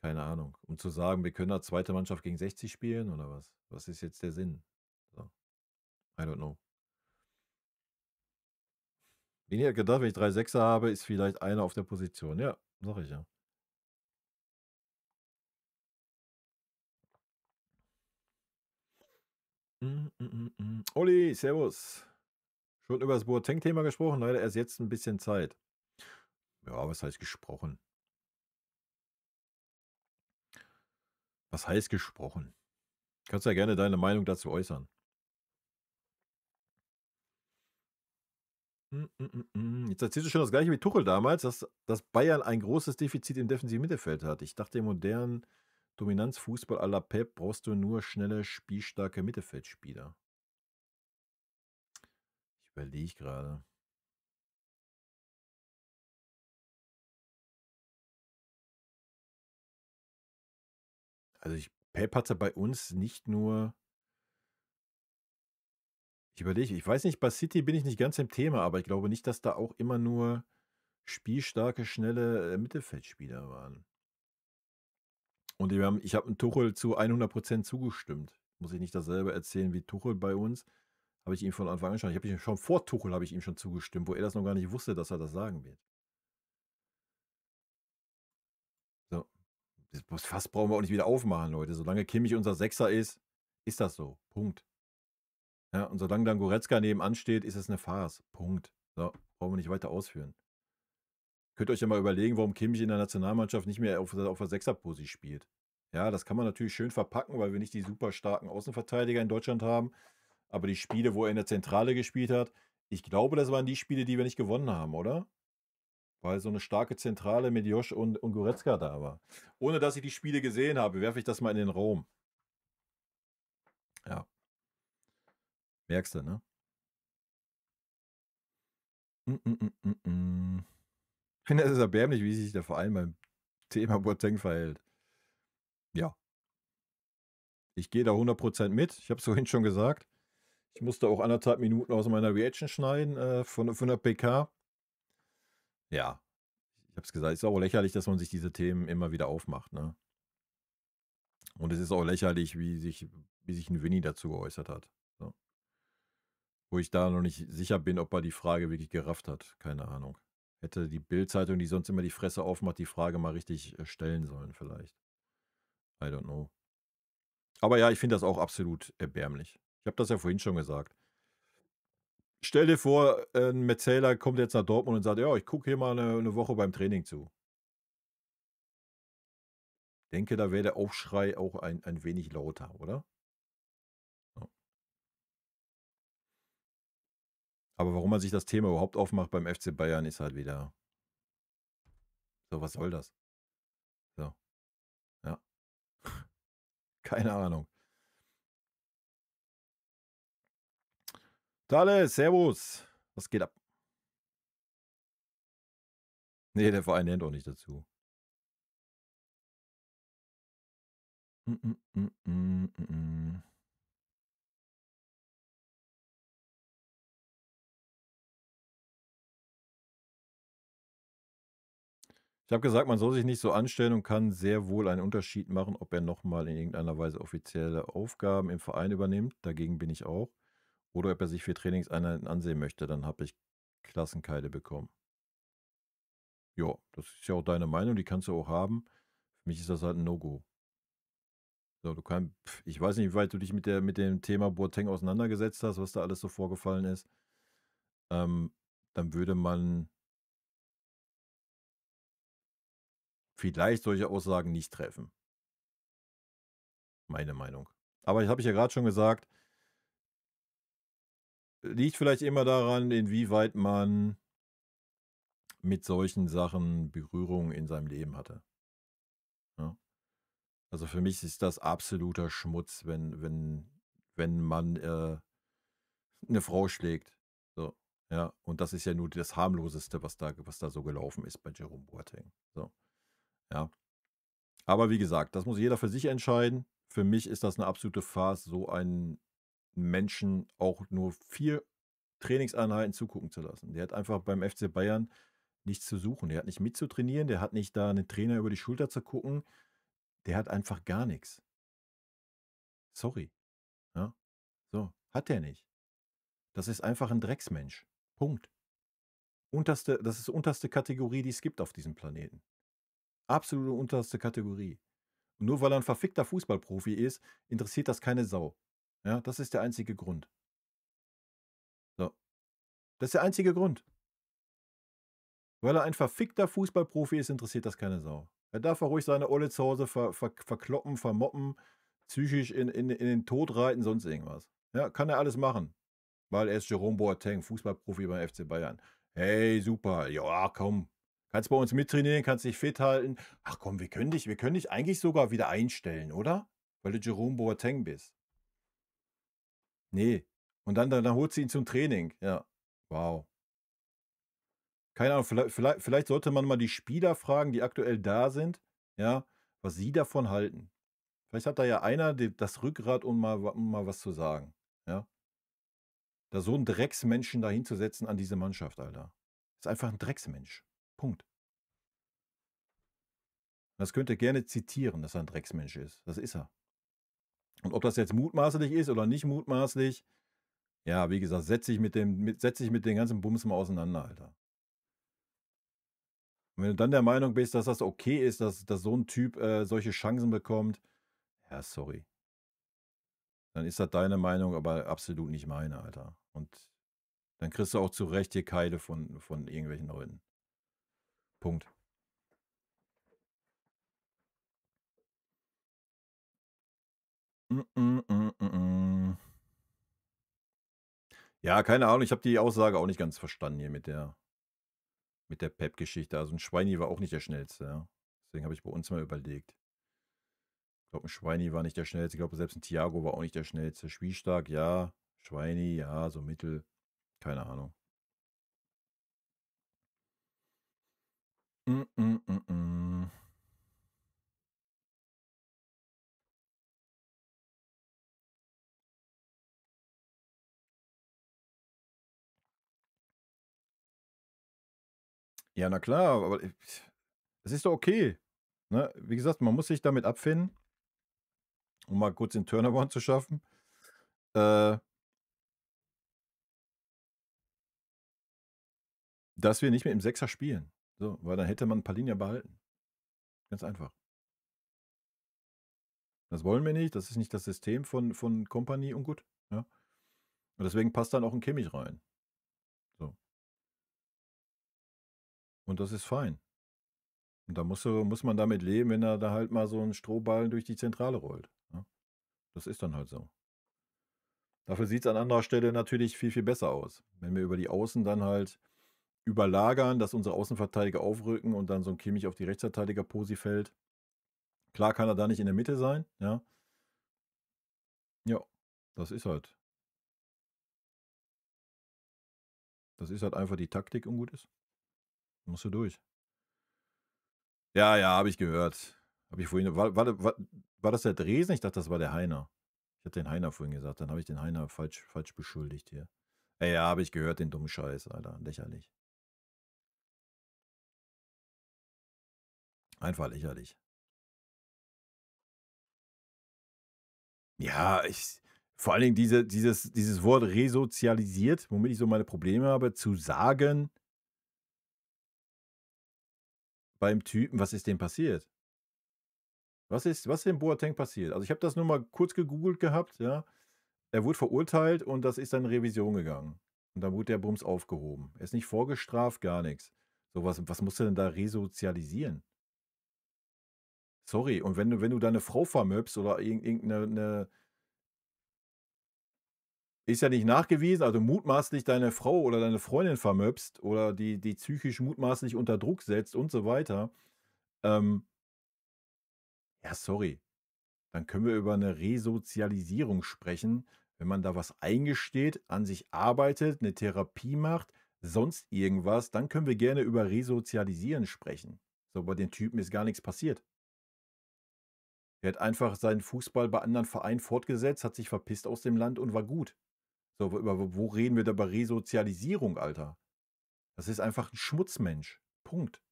Keine Ahnung. Um zu sagen, wir können als zweite Mannschaft gegen 60 spielen oder was? Was ist jetzt der Sinn? So, I don't know. Wen hätte gedacht, wenn ich 3 Sechser habe, ist vielleicht einer auf der Position. Ja, sage ich ja. Olli, servus. Schon über das Boateng-Thema gesprochen? Leider erst jetzt ein bisschen Zeit. Ja, was heißt gesprochen? Was heißt gesprochen? Kannst ja gerne deine Meinung dazu äußern. Jetzt erzählst du schon das Gleiche wie Tuchel damals, dass Bayern ein großes Defizit im defensiven Mittelfeld hat. Ich dachte, im modernen Dominanzfußball à la Pep brauchst du nur schnelle, spielstarke Mittelfeldspieler. Ich überlege gerade. Also Pep hatte bei uns nicht nur. Ich überlege, ich weiß nicht, bei City bin ich nicht ganz im Thema, aber ich glaube nicht, dass da auch immer nur spielstarke, schnelle Mittelfeldspieler waren. Und ich habe Tuchel zu 100% zugestimmt. Muss ich nicht dasselbe erzählen wie Tuchel bei uns? Habe ich ihm von Anfang an schon. Ich habe ihm schon vor Tuchel habe ich ihm schon zugestimmt, wo er das noch gar nicht wusste, dass er das sagen wird. So. Das Fass brauchen wir auch nicht wieder aufmachen, Leute. Solange Kimmich unser Sechser ist, ist das so. Punkt. Ja, und solange dann Goretzka nebenan steht, ist es eine Farce. Punkt. So, brauchen wir nicht weiter ausführen. Könnt ihr euch ja mal überlegen, warum Kimmich in der Nationalmannschaft nicht mehr auf der Sechserposi spielt. Ja, das kann man natürlich schön verpacken, weil wir nicht die super starken Außenverteidiger in Deutschland haben. Aber die Spiele, wo er in der Zentrale gespielt hat, ich glaube, das waren die Spiele, die wir nicht gewonnen haben, oder? Weil so eine starke Zentrale mit Josh und Goretzka da war. Ohne dass ich die Spiele gesehen habe, werfe ich das mal in den Raum. Ja. Merkst du, ne? Ich finde, es ist erbärmlich, wie sich der Verein beim Thema Boateng verhält. Ja. Ich gehe da 100% mit. Ich habe es vorhin schon gesagt. Ich musste auch 1,5 Minuten aus meiner Reaction schneiden von der PK. Ja. Ich habe es gesagt, es ist auch lächerlich, dass man sich diese Themen immer wieder aufmacht, ne? Und es ist auch lächerlich, wie sich ein Winnie dazu geäußert hat. So. Wo ich da noch nicht sicher bin, ob er die Frage wirklich gerafft hat. Keine Ahnung. Hätte die Bild-Zeitung, die sonst immer die Fresse aufmacht, die Frage mal richtig stellen sollen, vielleicht. I don't know. Aber ja, ich finde das auch absolut erbärmlich. Ich habe das ja vorhin schon gesagt. Stell dir vor, ein Metzelder kommt jetzt nach Dortmund und sagt: „Ja, ich gucke hier mal eine Woche beim Training zu.“ Denke, da wäre der Aufschrei auch ein wenig lauter, oder? Ja. Aber warum man sich das Thema überhaupt aufmacht beim FC Bayern, ist halt wieder so, was soll das? So, ja. Keine Ahnung. Thales, servus. Was geht ab? Ne, der Verein nennt auch nicht dazu. Mm, mm, mm, mm, mm, mm. Ich habe gesagt, man soll sich nicht so anstellen und kann sehr wohl einen Unterschied machen, ob er nochmal in irgendeiner Weise offizielle Aufgaben im Verein übernimmt. Dagegen bin ich auch. Oder ob er sich für Trainingseinheiten ansehen möchte. Dann habe ich Klassenkeile bekommen. Ja, das ist ja auch deine Meinung, die kannst du auch haben. Für mich ist das halt ein No-Go. So, ich weiß nicht, wie weit du dich mit dem Thema Boateng auseinandergesetzt hast, was da alles so vorgefallen ist. Dann würde man vielleicht solche Aussagen nicht treffen. Meine Meinung. Aber habe ich ja gerade schon gesagt, liegt vielleicht immer daran, inwieweit man mit solchen Sachen Berührung in seinem Leben hatte. Ja? Also für mich ist das absoluter Schmutz, wenn man eine Frau schlägt. So, ja. Und das ist ja nur das harmloseste, was da so gelaufen ist bei Jerome Boateng. So, ja. Aber wie gesagt, das muss jeder für sich entscheiden. Für mich ist das eine absolute Farce, so einen Menschen auch nur 4 Trainingseinheiten zugucken zu lassen. Der hat einfach beim FC Bayern nichts zu suchen. Der hat nicht mitzutrainieren, der hat nicht da einen Trainer über die Schulter zu gucken. Der hat einfach gar nichts. Sorry, ja? So, hat der nicht. Das ist einfach ein Drecksmensch. Punkt. Das ist die unterste Kategorie, die es gibt auf diesem Planeten. Absolute unterste Kategorie. Und nur weil er ein verfickter Fußballprofi ist, interessiert das keine Sau. Ja, das ist der einzige Grund. So. Das ist der einzige Grund. Weil er ein verfickter Fußballprofi ist, interessiert das keine Sau. Er darf auch ruhig seine Olle zu Hause verkloppen, vermoppen, psychisch in den Tod reiten, sonst irgendwas. Ja, kann er alles machen. weil er ist Jerome Boateng, Fußballprofi beim FC Bayern. Hey, super. Ja, komm. Kannst bei uns mittrainieren, kannst dich fit halten. Ach komm, wir können dich eigentlich sogar wieder einstellen, oder? Weil du Jerome Boateng bist. Ne. Und dann holt sie ihn zum Training. Ja. Wow. Keine Ahnung, vielleicht sollte man mal die Spieler fragen, die aktuell da sind, ja, was sie davon halten. Vielleicht hat da ja einer das Rückgrat, um mal was zu sagen, ja? Da so 'n Drecksmenschen da hinzusetzen an diese Mannschaft, Alter. Ist einfach 'n Drecksmensch. Punkt. Das könnt ihr gerne zitieren, dass er 'n Drecksmensch ist. Das ist er. Und ob das jetzt mutmaßlich ist oder nicht mutmaßlich, ja, wie gesagt, setz dich mit dem ganzen Bums mal auseinander, Alter. Und wenn du dann der Meinung bist, dass das okay ist, dass so 'n Typ, solche Chancen bekommt, ja, sorry. Dann ist das deine Meinung, aber absolut nicht meine, Alter. Und dann kriegst du auch zu Recht hier Keile von irgendwelchen Leuten. Punkt. Ja, keine Ahnung, ich habe die Aussage auch nicht ganz verstanden hier mit der Pep-Geschichte. Also 'n Schweini war auch nicht der Schnellste, ja. Deswegen habe ich bei uns mal überlegt. Ich glaube, 'n Schweini war nicht der Schnellste. Ich glaube, selbst 'n Thiago war auch nicht der Schnellste. Spielstark, ja. Schweini, ja, so mittel. Keine Ahnung. Hm, hm, hm, hm. Ja, na klar, aber es ist doch okay, ne? Wie gesagt, man muss sich damit abfinden, um mal kurz den Turnaround zu schaffen, äh, dass wir nicht mit dem Sechser spielen. So, weil dann hätte man Palhinha behalten. Ganz einfach. Das wollen wir nicht, das ist nicht das System von Kompany und gut, ja? Und deswegen passt dann auch 'n Kimmich rein. So. Und das ist fein. Und da muss man damit leben, wenn er da halt mal so 'n Strohballen durch die Zentrale rollt, ne? Das ist dann halt so. Dafür sieht's an anderer Stelle natürlich viel, viel besser aus. Wenn wir über die Außen dann halt überlagern, dass unsere Außenverteidiger aufrücken und dann so 'n Kimmich auf die Rechtsverteidigerposi fällt. Klar kann er da nicht in der Mitte sein, ja? Ja, das ist halt einfach die Taktik und gut ist. Musst du durch. Ja, ja, habe ich gehört. Habe ich vorhin war das der Dresen? Ich dachte, das war der Heiner. Ich hatte den Heiner vorhin gesagt, dann habe ich den Heiner falsch beschuldigt hier. Ja, ja, habe ich gehört, den dummen Scheiß, Alter, lächerlich. Einfach lächerlich. Ja, vor allen Dingen dieses Wort resozialisiert, womit ich so meine Probleme habe, zu sagen beim Typen, was ist dem passiert? Was ist dem Boateng passiert? Also, ich habe das nur mal kurz gegoogelt gehabt, ja. Er wurde verurteilt und das ist dann in Revision gegangen. Und dann wurde der Bums aufgehoben. Er ist nicht vorgestraft, gar nix. So, was musst du denn da resozialisieren? Sorry, und wenn du deine Frau vermöbst oder irgend 'ne ist ja nicht nachgewiesen, also mutmaßlich deine Frau oder deine Freundin vermöbst oder die psychisch mutmaßlich unter Druck setzt und so weiter. Ähm, ja, sorry. Dann können wir über 'ne Resozialisierung sprechen, wenn man da was eingesteht, an sich arbeitet, 'ne Therapie macht, sonst irgendwas, dann können wir gerne über Resozialisieren sprechen. So, bei den Typen ist gar nix passiert. Der hat einfach seinen Fußball bei anderen Vereinen fortgesetzt, hat sich verpisst aus dem Land und war gut. So, wo reden wir da über Resozialisierung, Alter? Das ist einfach 'n Schmutzmensch. Punkt.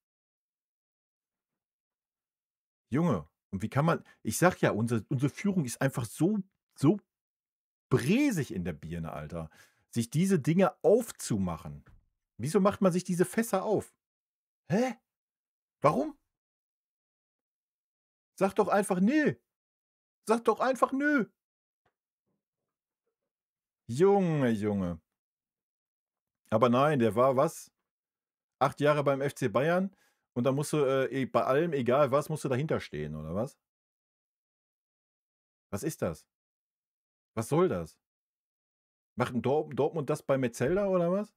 Junge, und wie kann man ich sage ja, unsere Führung ist einfach so bresig in der Birne, Alter, sich diese Dinge aufzumachen. Wieso macht man sich diese Fässer auf? Hä? Warum? Sag doch einfach: „Ne.“ Sag doch einfach: „Nö.“ Junge, Junge. Aber nein, der war was? 8 Jahre beim FC Bayern und da musst du, bei allem, egal was, musst du dahinter stehen oder was? Was ist das? Was soll das? Macht 'n Dortmund das bei Metzelder oder was?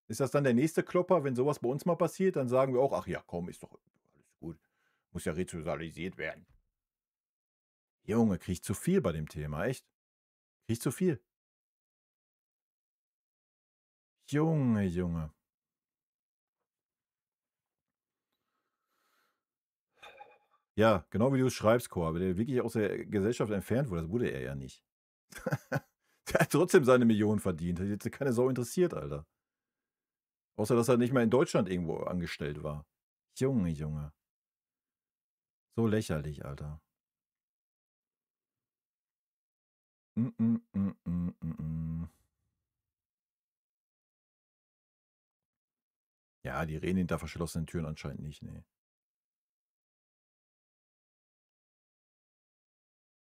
Ist das dann der nächste Klopper, wenn sowas bei uns mal passiert, dann sagen wir auch: „Ach ja, komm, ist doch alles gut. Muss ja resozialisiert werden.“ Junge, kriege ich zu viel bei dem Thema, echt. Kriege ich zu viel. Junge, Junge. Ja, genau wie du's schreibst, Chor, wenn der wirklich aus der Gesellschaft entfernt wurde, das wurde er ja nicht. Der hat trotzdem seine Millionen verdient. Hat jetzt keine Sau interessiert, Alter. Außer, dass er nicht mehr in Deutschland irgendwo angestellt war. Junge, Junge. So lächerlich, Alter. Mm, mm, mm, mm, mm, mm. Ja, die reden hinter verschlossenen Türen anscheinend nicht, ne.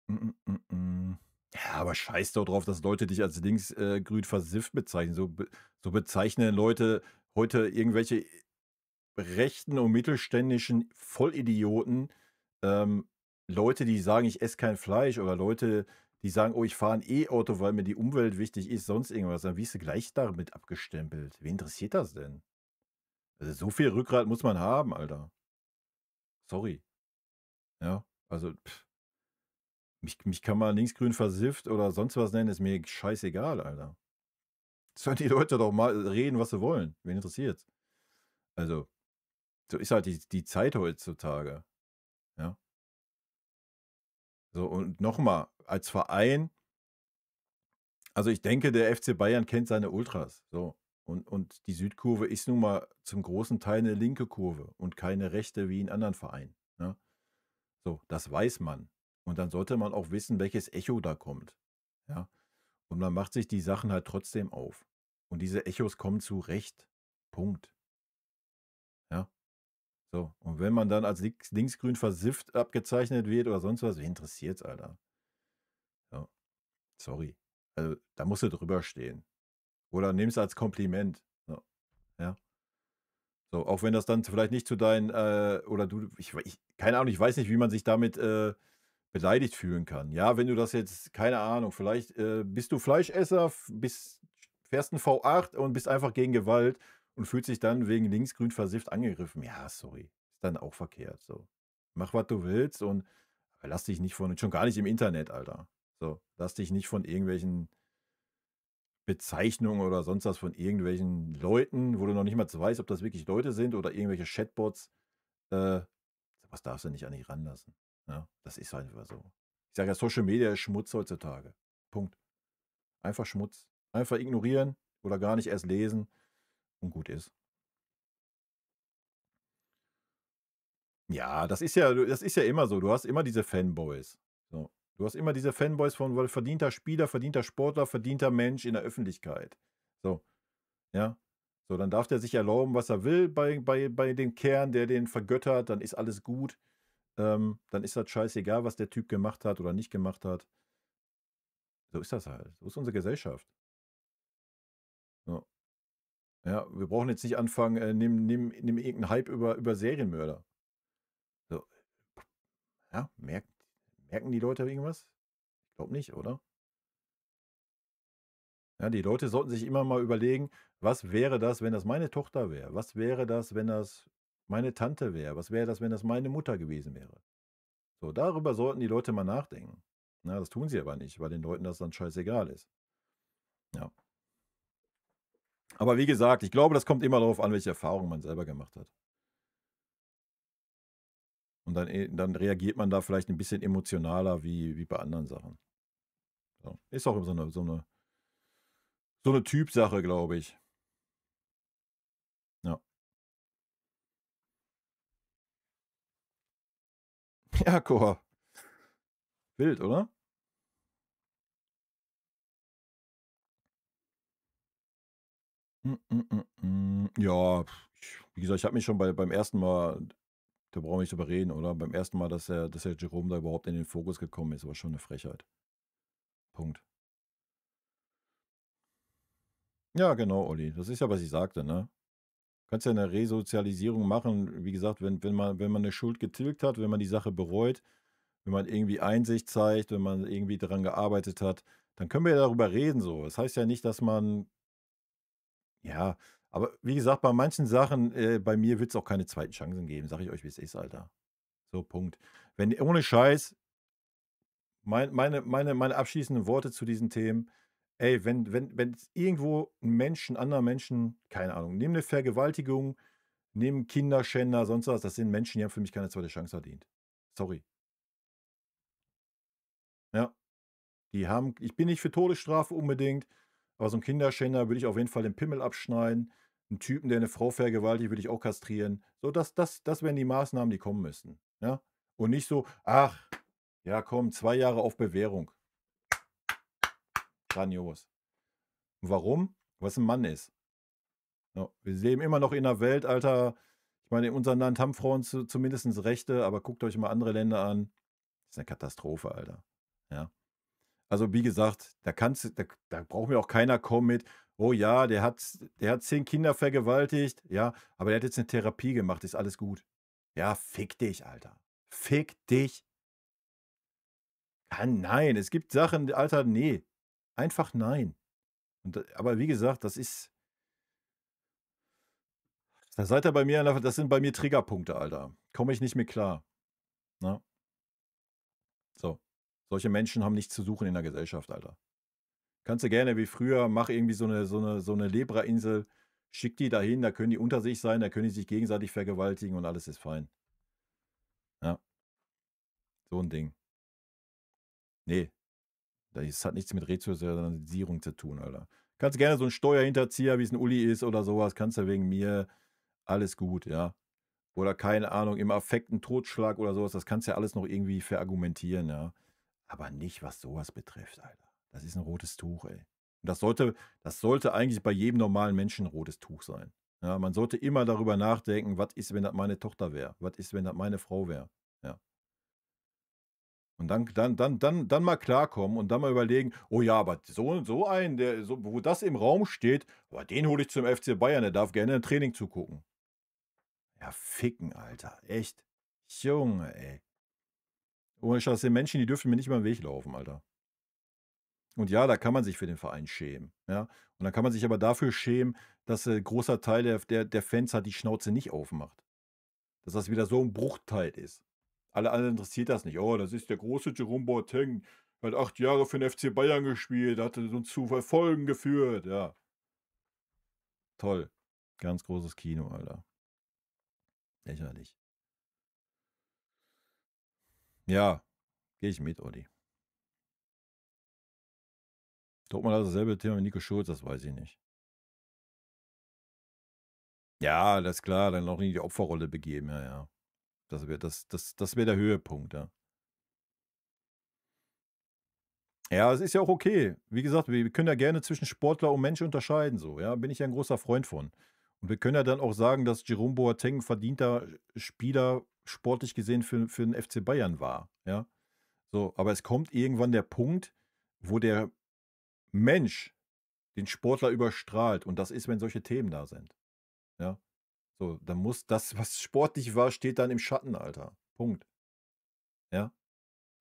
Mm, mm, mm, mm. Ja, aber scheiß doch drauf, dass Leute dich als linksgrün versifft bezeichnen. So bezeichnen Leute heute irgendwelche rechten und mittelständischen Vollidioten, ähm, Leute, die sagen: „Ich esse kein Fleisch“, oder Leute, die sagen: „Oh, ich fahre 'n E-Auto, weil mir die Umwelt wichtig ist“, sonst irgendwas, dann wirst du gleich damit abgestempelt. Wen interessiert das denn? Also, so viel Rückgrat muss man haben, Alter. Sorry, ja? Also, mich kann man linksgrün versifft oder sonst was nennen, ist mir scheißegal, Alter. Sollen die Leute doch mal reden, was sie wollen. Wen interessiert's? Also, so ist halt die Zeit heutzutage, ja? So, und noch mal, als Verein, also, ich denke, der FC Bayern kennt seine Ultras, so. Und die Südkurve ist nun mal zum großen Teil 'ne linke Kurve und keine rechte wie in anderen Vereinen, ne? So, das weiß man. Und dann sollte man auch wissen, welches Echo da kommt, ja? Und man macht sich die Sachen halt trotzdem auf. Und diese Echos kommen zu Recht. Punkt, ja? So, und wenn man dann als linksgrün versifft abgezeichnet wird oder sonst was, wen interessiert's, Alter? Ja, sorry. Also, da musst du drüber stehen. Oder nimm's als Kompliment, so, ja? So, auch wenn das dann vielleicht nicht zu deinen, oder du ich keine Ahnung, ich weiß nicht, wie man sich damit, beleidigt fühlen kann. Ja, wenn du das jetzt keine Ahnung, vielleicht, bist du Fleischesser, fährst 'n V8 und bist einfach gegen Gewalt und fühlst dich dann wegen linksgrün versifft angegriffen. Ja, sorry, ist dann auch verkehrt, so. Mach, was du willst, und lass dich nicht von, schon gar nicht im Internet, Alter. So, lass dich nicht von irgendwelchen Bezeichnungen oder sonst was von irgendwelchen Leuten, wo du noch nicht mal weißt, ob das wirklich Leute sind oder irgendwelche Chatbots, äh, so was darfst du nicht an dich ranlassen, ja? Das ist halt einfach so. Ich sage ja, Social Media ist Schmutz heutzutage. Punkt. Einfach Schmutz. Einfach ignorieren oder gar nicht erst lesen und gut ist. Ja, das ist ja immer so. Du hast immer diese Fanboys. So. Du hast immer diese Fanboys von, weil verdienter Spieler, verdienter Sportler, verdienter Mensch in der Öffentlichkeit. So, ja. So, dann darf der sich erlauben, was er will bei dem Kern, der den vergöttert, dann ist alles gut. Dann ist das scheißegal, was der Typ gemacht hat oder nicht gemacht hat. So ist das halt. So ist unsere Gesellschaft. Ja. Ja, wir brauchen jetzt nicht anfangen, nimm irgend 'n Hype über Serienmörder. So, ja, merken die Leute irgendwas? Ich glaube nicht, oder? Ja, die Leute sollten sich immer mal überlegen: „Was wäre das, wenn das meine Tochter wäre? Was wäre das, wenn das meine Tante wäre? Was wäre das, wenn das meine Mutter gewesen wäre?“ So, darüber sollten die Leute mal nachdenken. Na, das tun sie aber nicht, weil den Leuten das dann scheißegal ist. Ja. Aber wie gesagt, ich glaube, das kommt immer darauf an, welche Erfahrungen man selber gemacht hat. Und dann reagiert man da vielleicht ein bisschen emotionaler wie bei anderen Sachen. So. Ist auch so 'ne Typsache, glaube ich. Ja. Ja, Cor. Wild, oder? Ja, wie gesagt, ich habe mich schon beim ersten Mal, da brauchen wir nicht drüber reden, oder? Beim ersten Mal, dass der Jerome da überhaupt in den Fokus gekommen ist, war schon 'ne Frechheit. Punkt. Ja, genau, Olli. Das ist ja, was ich sagte, ne? Kannst ja 'ne Resozialisierung machen, wie gesagt, wenn man 'ne Schuld getilgt hat, wenn man die Sache bereut, wenn man irgendwie Einsicht zeigt, wenn man irgendwie daran gearbeitet hat, dann können wir ja darüber reden so. Das heißt ja nicht, dass man ja, aber wie gesagt, bei manchen Sachen, bei mir wird's auch keine zweiten Chancen geben, sage ich euch, wie es ist, Alter. So, Punkt. Wenn ohne Scheiß, meine abschließenden Worte zu diesen Themen: Ey, wenn's irgendwo 'n Menschen anderen Menschen keine Ahnung, nimm 'ne Vergewaltigung, nimm Kinderschänder, sonst was, das sind Menschen, die haben für mich keine zweite Chance verdient. Sorry. Ja, die haben ich bin nicht für Todesstrafe unbedingt, aber so 'n Kinderschänder würde ich auf jeden Fall den Pimmel abschneiden. 'N Typen, der 'ne Frau vergewaltigt, würde ich auch kastrieren. So, das wären die Maßnahmen, die kommen müssten, ja? Und nicht so: „Ach, ja komm, 2 Jahre auf Bewährung.“ Grandios. Und warum? Weil's 'n Mann ist. Ja, wir leben immer noch in 'ner Welt, Alter, ich meine, in unserem Land haben Frauen zumindestens Rechte, aber guckt euch mal andere Länder an. Ist 'ne Katastrophe, Alter. Ja. Also, wie gesagt, da braucht mir auch keiner kommen mit: „Oh ja, der hat 10 Kinder vergewaltigt, ja, aber der hat jetzt 'ne Therapie gemacht, ist alles gut.“ Ja, fick dich, Alter. Fick dich. Nein, es gibt Sachen, Alter, ne. Einfach nein. Aber wie gesagt, da seid ihr bei mir das sind bei mir Triggerpunkte, Alter. Komme ich nicht mit klar, ne? So. Solche Menschen haben nichts zu suchen in der Gesellschaft, Alter. Kannst du gerne wie früher, mach irgendwie so 'ne Lebrainsel, schick die dahin, da können die unter sich sein, da können die sich gegenseitig vergewaltigen und alles ist fein. Ja, so 'n Ding. Ne, das hat nichts mit Resozialisierung zu tun, Alter. Kannst gerne so 'n Steuerhinterzieher, wie's 'n Uli ist oder so was, kannst du wegen mir alles gut, ja. Oder keine Ahnung, im Affekt 'n Totschlag oder so was, das kannst du ja alles noch irgendwie verargumentieren, ja. Aber nicht, was so was betrifft, Alter. Das ist 'n rotes Tuch, ey. Und das sollte eigentlich bei jedem normalen Menschen 'n rotes Tuch sein. Ja, man sollte immer darüber nachdenken: „Was ist, wenn das meine Tochter wäre? Was ist, wenn das meine Frau wäre?“ Ja. Und dann mal klarkommen und dann mal überlegen: „Oh ja, aber so einen, der so wo das im Raum steht, boah, den hole ich zum FC Bayern, der darf gerne im Training zugucken.“ Ja, ficken, Alter, echt. Junge, ey. Ohne Scheiß, das sind Menschen, die dürfen mir nicht über 'n Weg laufen, Alter. Und ja, da kann man sich für den Verein schämen, ja? Und dann kann man sich aber dafür schämen, dass, großer Teil der Fans halt die Schnauze nicht aufmacht. Dass das wieder so 'n Bruchteil ist. Alle anderen interessiert das nicht. „Oh, das ist der große Jerome Boateng, hat 8 Jahre für den FC Bayern gespielt, hat uns zu Erfolgen geführt.“ Ja, toll. Ganz großes Kino, Alter. Lächerlich. Ja, gehe ich mit, Olli. Dortmund hat dasselbe Thema mit Nico Schulz, das weiß ich nicht. Ja, das ist klar, dann noch in die Opferrolle begeben, ja, ja. Das wäre der Höhepunkt, ja. Ja, es ist ja auch okay. Wie gesagt, wir können ja gerne zwischen Sportler und Mensch unterscheiden so, ja, bin ich ja 'n großer Freund von. Und wir können ja dann auch sagen, dass Jerome Boateng 'n verdienter Spieler sportlich gesehen für 'n FC Bayern war, ja? So, aber es kommt irgendwann der Punkt, wo der Mensch den Sportler überstrahlt und das ist, wenn solche Themen da sind, ja? So, dann muss das, was sportlich war, steht dann im Schatten, Alter. Punkt, ja?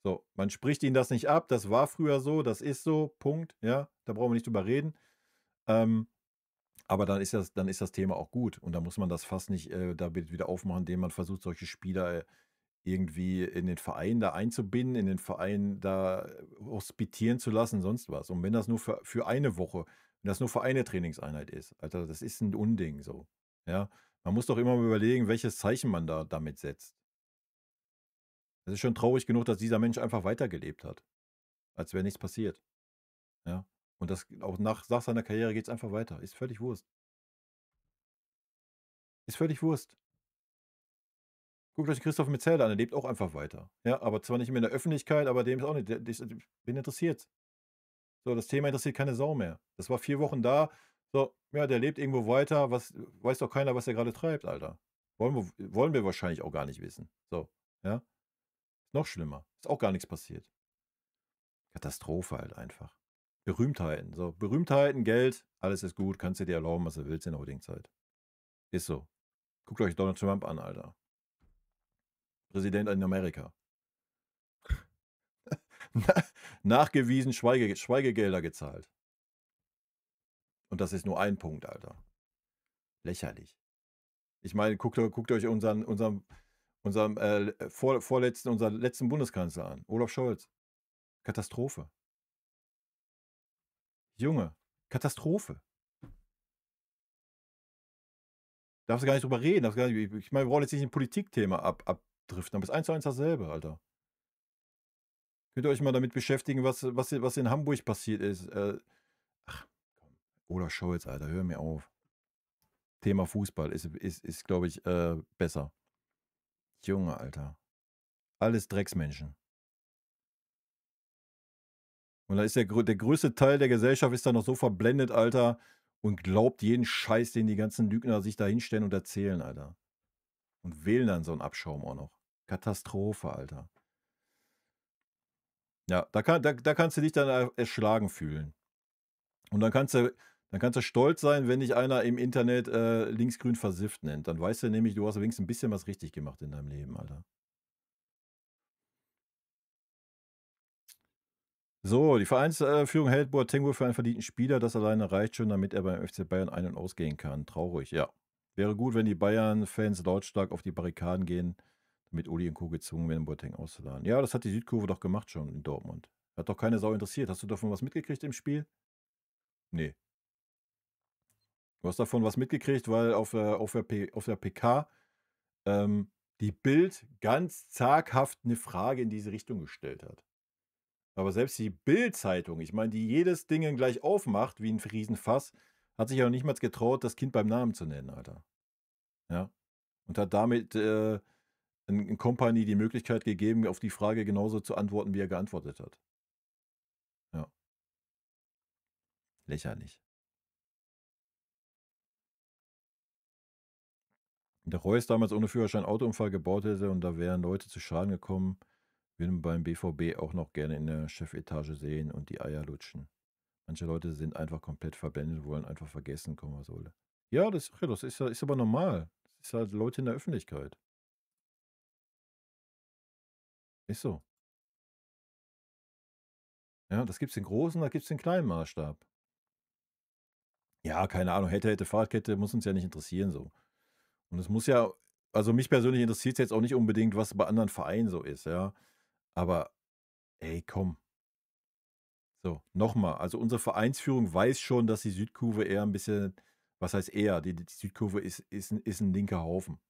So, man spricht ihnen das nicht ab, das war früher so, das ist so, Punkt, ja? Da brauchen wir nicht drüber reden. Ähm, aber dann ist das Thema auch gut und dann muss man das Fass nicht, da wieder aufmachen, indem man versucht, solche Spieler, irgendwie in den Verein da einzubinden, in den Verein da hospitieren zu lassen, sonst was. Und wenn das nur für eine Woche wenn das nur für eine Trainingseinheit ist, Alter, das ist 'n Unding so, ja? Man muss doch immer mal überlegen, welches Zeichen man da damit setzt. Es ist schon traurig genug, dass dieser Mensch einfach weitergelebt hat, als wäre nichts passiert, ja? Und das auch nach seiner Karriere geht's einfach weiter. Ist völlig Wurst. Ist völlig Wurst. Guckt euch Christoph Metzelder an, der lebt auch einfach weiter. Ja, aber zwar nicht mehr in der Öffentlichkeit, aber dem ist auch nicht wen interessiert's? So, das Thema interessiert keine Sau mehr. Das war 4 Wochen da. So, ja, der lebt irgendwo weiter. Weiß doch keiner, was er grade treibt, Alter. Wollen wir wahrscheinlich auch gar nicht wissen. So, ja? Noch schlimmer. Ist auch gar nix passiert. Katastrophe halt einfach. Berühmtheiten, so. Berühmtheiten, Geld, alles ist gut, kannst du dir erlauben, was du willst in der heutigen Zeit. Ist so. Guckt euch Donald Trump an, Alter. Präsident in Amerika. nachgewiesen Schweigegelder gezahlt. Und das ist nur ein Punkt, Alter. Lächerlich. Ich meine, guckt euch unseren letzten Bundeskanzler an, Olaf Scholz. Katastrophe. Junge, Katastrophe. Darfst du gar nicht drüber reden. Ich meine, wir brauchen jetzt nicht ein Politikthema abdriften, aber es ist 1:1 dasselbe, Alter. Könnt ihr euch mal damit beschäftigen, was in Hamburg passiert ist. Ach, komm. Olaf Scholz, Alter, hör mir auf. Thema Fußball ist glaube ich, besser. Junge, Alter. Alles Drecksmenschen. Und da ist der größte Teil der Gesellschaft ist da noch so verblendet, Alter, und glaubt jeden Scheiß, den die ganzen Lügner sich da hinstellen und erzählen, Alter. Und wählen dann so 'n Abschaum auch noch. Katastrophe, Alter. Ja, da kannst du dich dann erschlagen fühlen. Und dann kannst du stolz sein, wenn dich einer im Internet, linksgrün versifft nennt. Dann weißt du nämlich, du hast wenigstens 'n bisschen was richtig gemacht in deinem Leben, Alter. So, die Vereinsführung hält Boateng wohl für einen verdienten Spieler. Das alleine reicht schon, damit er beim FC Bayern ein und ausgehen kann. Traurig, ja. Wäre gut, wenn die Bayern-Fans lautstark auf die Barrikaden gehen, damit Uli und Co. gezwungen werden, Boateng auszuladen. Ja, das hat die Südkurve doch gemacht schon in Dortmund. Hat doch keine Sau interessiert. Hast du davon was mitgekriegt im Spiel? Ne. Du hast davon was mitgekriegt, weil auf der PK, ähm, die Bild ganz zaghaft 'ne Frage in diese Richtung gestellt hat. Aber selbst die Bild-Zeitung, ich meine, die jedes Ding gleich aufmacht wie 'n Riesenfass, hat sich ja noch nicht mal getraut, das Kind beim Namen zu nennen, Alter. Ja? Und hat damit, 'n Kompanie die Möglichkeit gegeben, auf die Frage genauso zu antworten, wie er geantwortet hat. Ja. Lächerlich. Der Reus damals ohne Führerschein Autounfall gebaut hätte und da wären Leute zu Schaden gekommen, würde man beim BVB auch noch gerne in der Chefetage sehen und die Eier lutschen. Manche Leute sind einfach komplett verblendet, wollen einfach vergessen, kommen was wolle. Ja, das ist aber normal. Das ist halt Leute in der Öffentlichkeit. Ist so. Ja, das gibt's in großen, da gibt's den kleinen Maßstab. Ja, keine Ahnung, hätte, Fahrradkette, muss uns ja nicht interessieren so. Und es muss ja also mich persönlich interessiert's jetzt auch nicht unbedingt, was bei anderen Vereinen so ist, ja. Aber ey, komm. So, noch mal, also unsere Vereinsführung weiß schon, dass die Südkurve eher 'n bisschen was heißt eher? Die Südkurve ist 'n linker Haufen.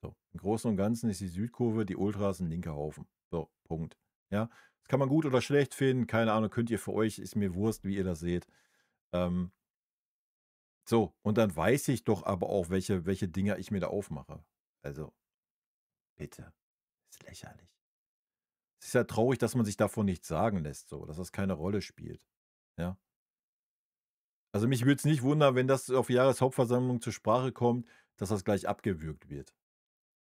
So, im Großen und Ganzen ist die Südkurve, die Ultras 'n linker Haufen. So, Punkt. Ja, das kann man gut oder schlecht finden, keine Ahnung, könnt ihr für euch ist mir Wurst, wie ihr das seht. Ähm, so, und dann weiß ich doch aber auch, welche Dinger ich mir da aufmache. Also, bitte, ist lächerlich. Es ist ja traurig, dass man sich davon nichts sagen lässt so, dass das keine Rolle spielt, ja? Also, mich würde es nicht wundern, wenn das auf Jahreshauptversammlung zur Sprache kommt, dass das gleich abgewürgt wird.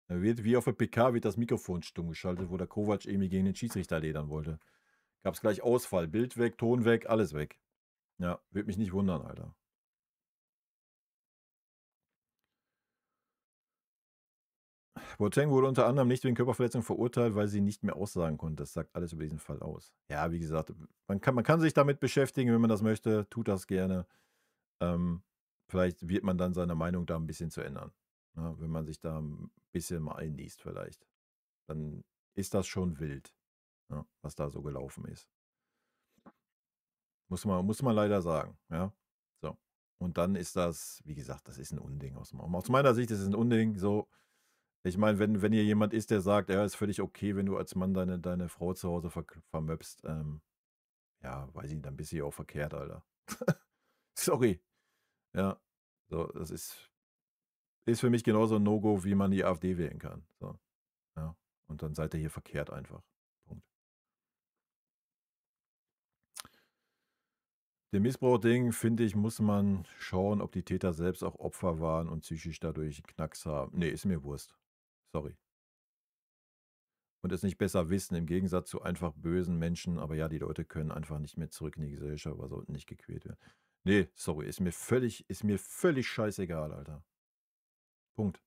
Da wird wie auf der PK wird das Mikrofon stumm geschaltet, wo der Kovac irgendwie gegen den Schiedsrichter ledern wollte. Gab's gleich Ausfall, Bild weg, Ton weg, alles weg. Ja, würde mich nicht wundern, Alter. Boateng wurde unter anderem nicht wegen Körperverletzung verurteilt, weil sie nicht mehr aussagen konnte. Das sagt alles über diesen Fall aus. Ja, wie gesagt, man kann sich damit beschäftigen, wenn man das möchte, tut das gerne. Ähm, vielleicht wird man dann seine Meinung da 'n bisschen zu ändern, ne, wenn man sich da 'n bisschen mal einliest vielleicht. Dann ist das schon wild, ne, was da so gelaufen ist. Muss man leider sagen, ja. So. Und dann ist das, wie gesagt, das ist 'n Unding aus meiner Sicht ist es 'n Unding, so. Ich meine, wenn hier jemand ist, der sagt: „Ja, ist völlig okay, wenn du als Mann deine Frau zu Hause vermöpst“, ja, weiß ich nicht, dann bist du ja auch verkehrt, Alter. Sorry. Ja. So, das ist für mich genauso 'n No-Go, wie man die AfD wählen kann. So, ja. Und dann seid ihr hier verkehrt einfach. Punkt. Dem Missbrauch-Ding, finde ich, muss man schauen, ob die Täter selbst auch Opfer waren und psychisch dadurch Knacks haben. Ne, ist mir Wurst. Sorry. Und es nicht besser wissen, im Gegensatz zu einfach bösen Menschen. Aber ja, die Leute können einfach nicht mehr zurück in die Gesellschaft, aber sollten nicht gequält werden. Ne, sorry, ist mir völlig scheißegal, Alter. Punkt.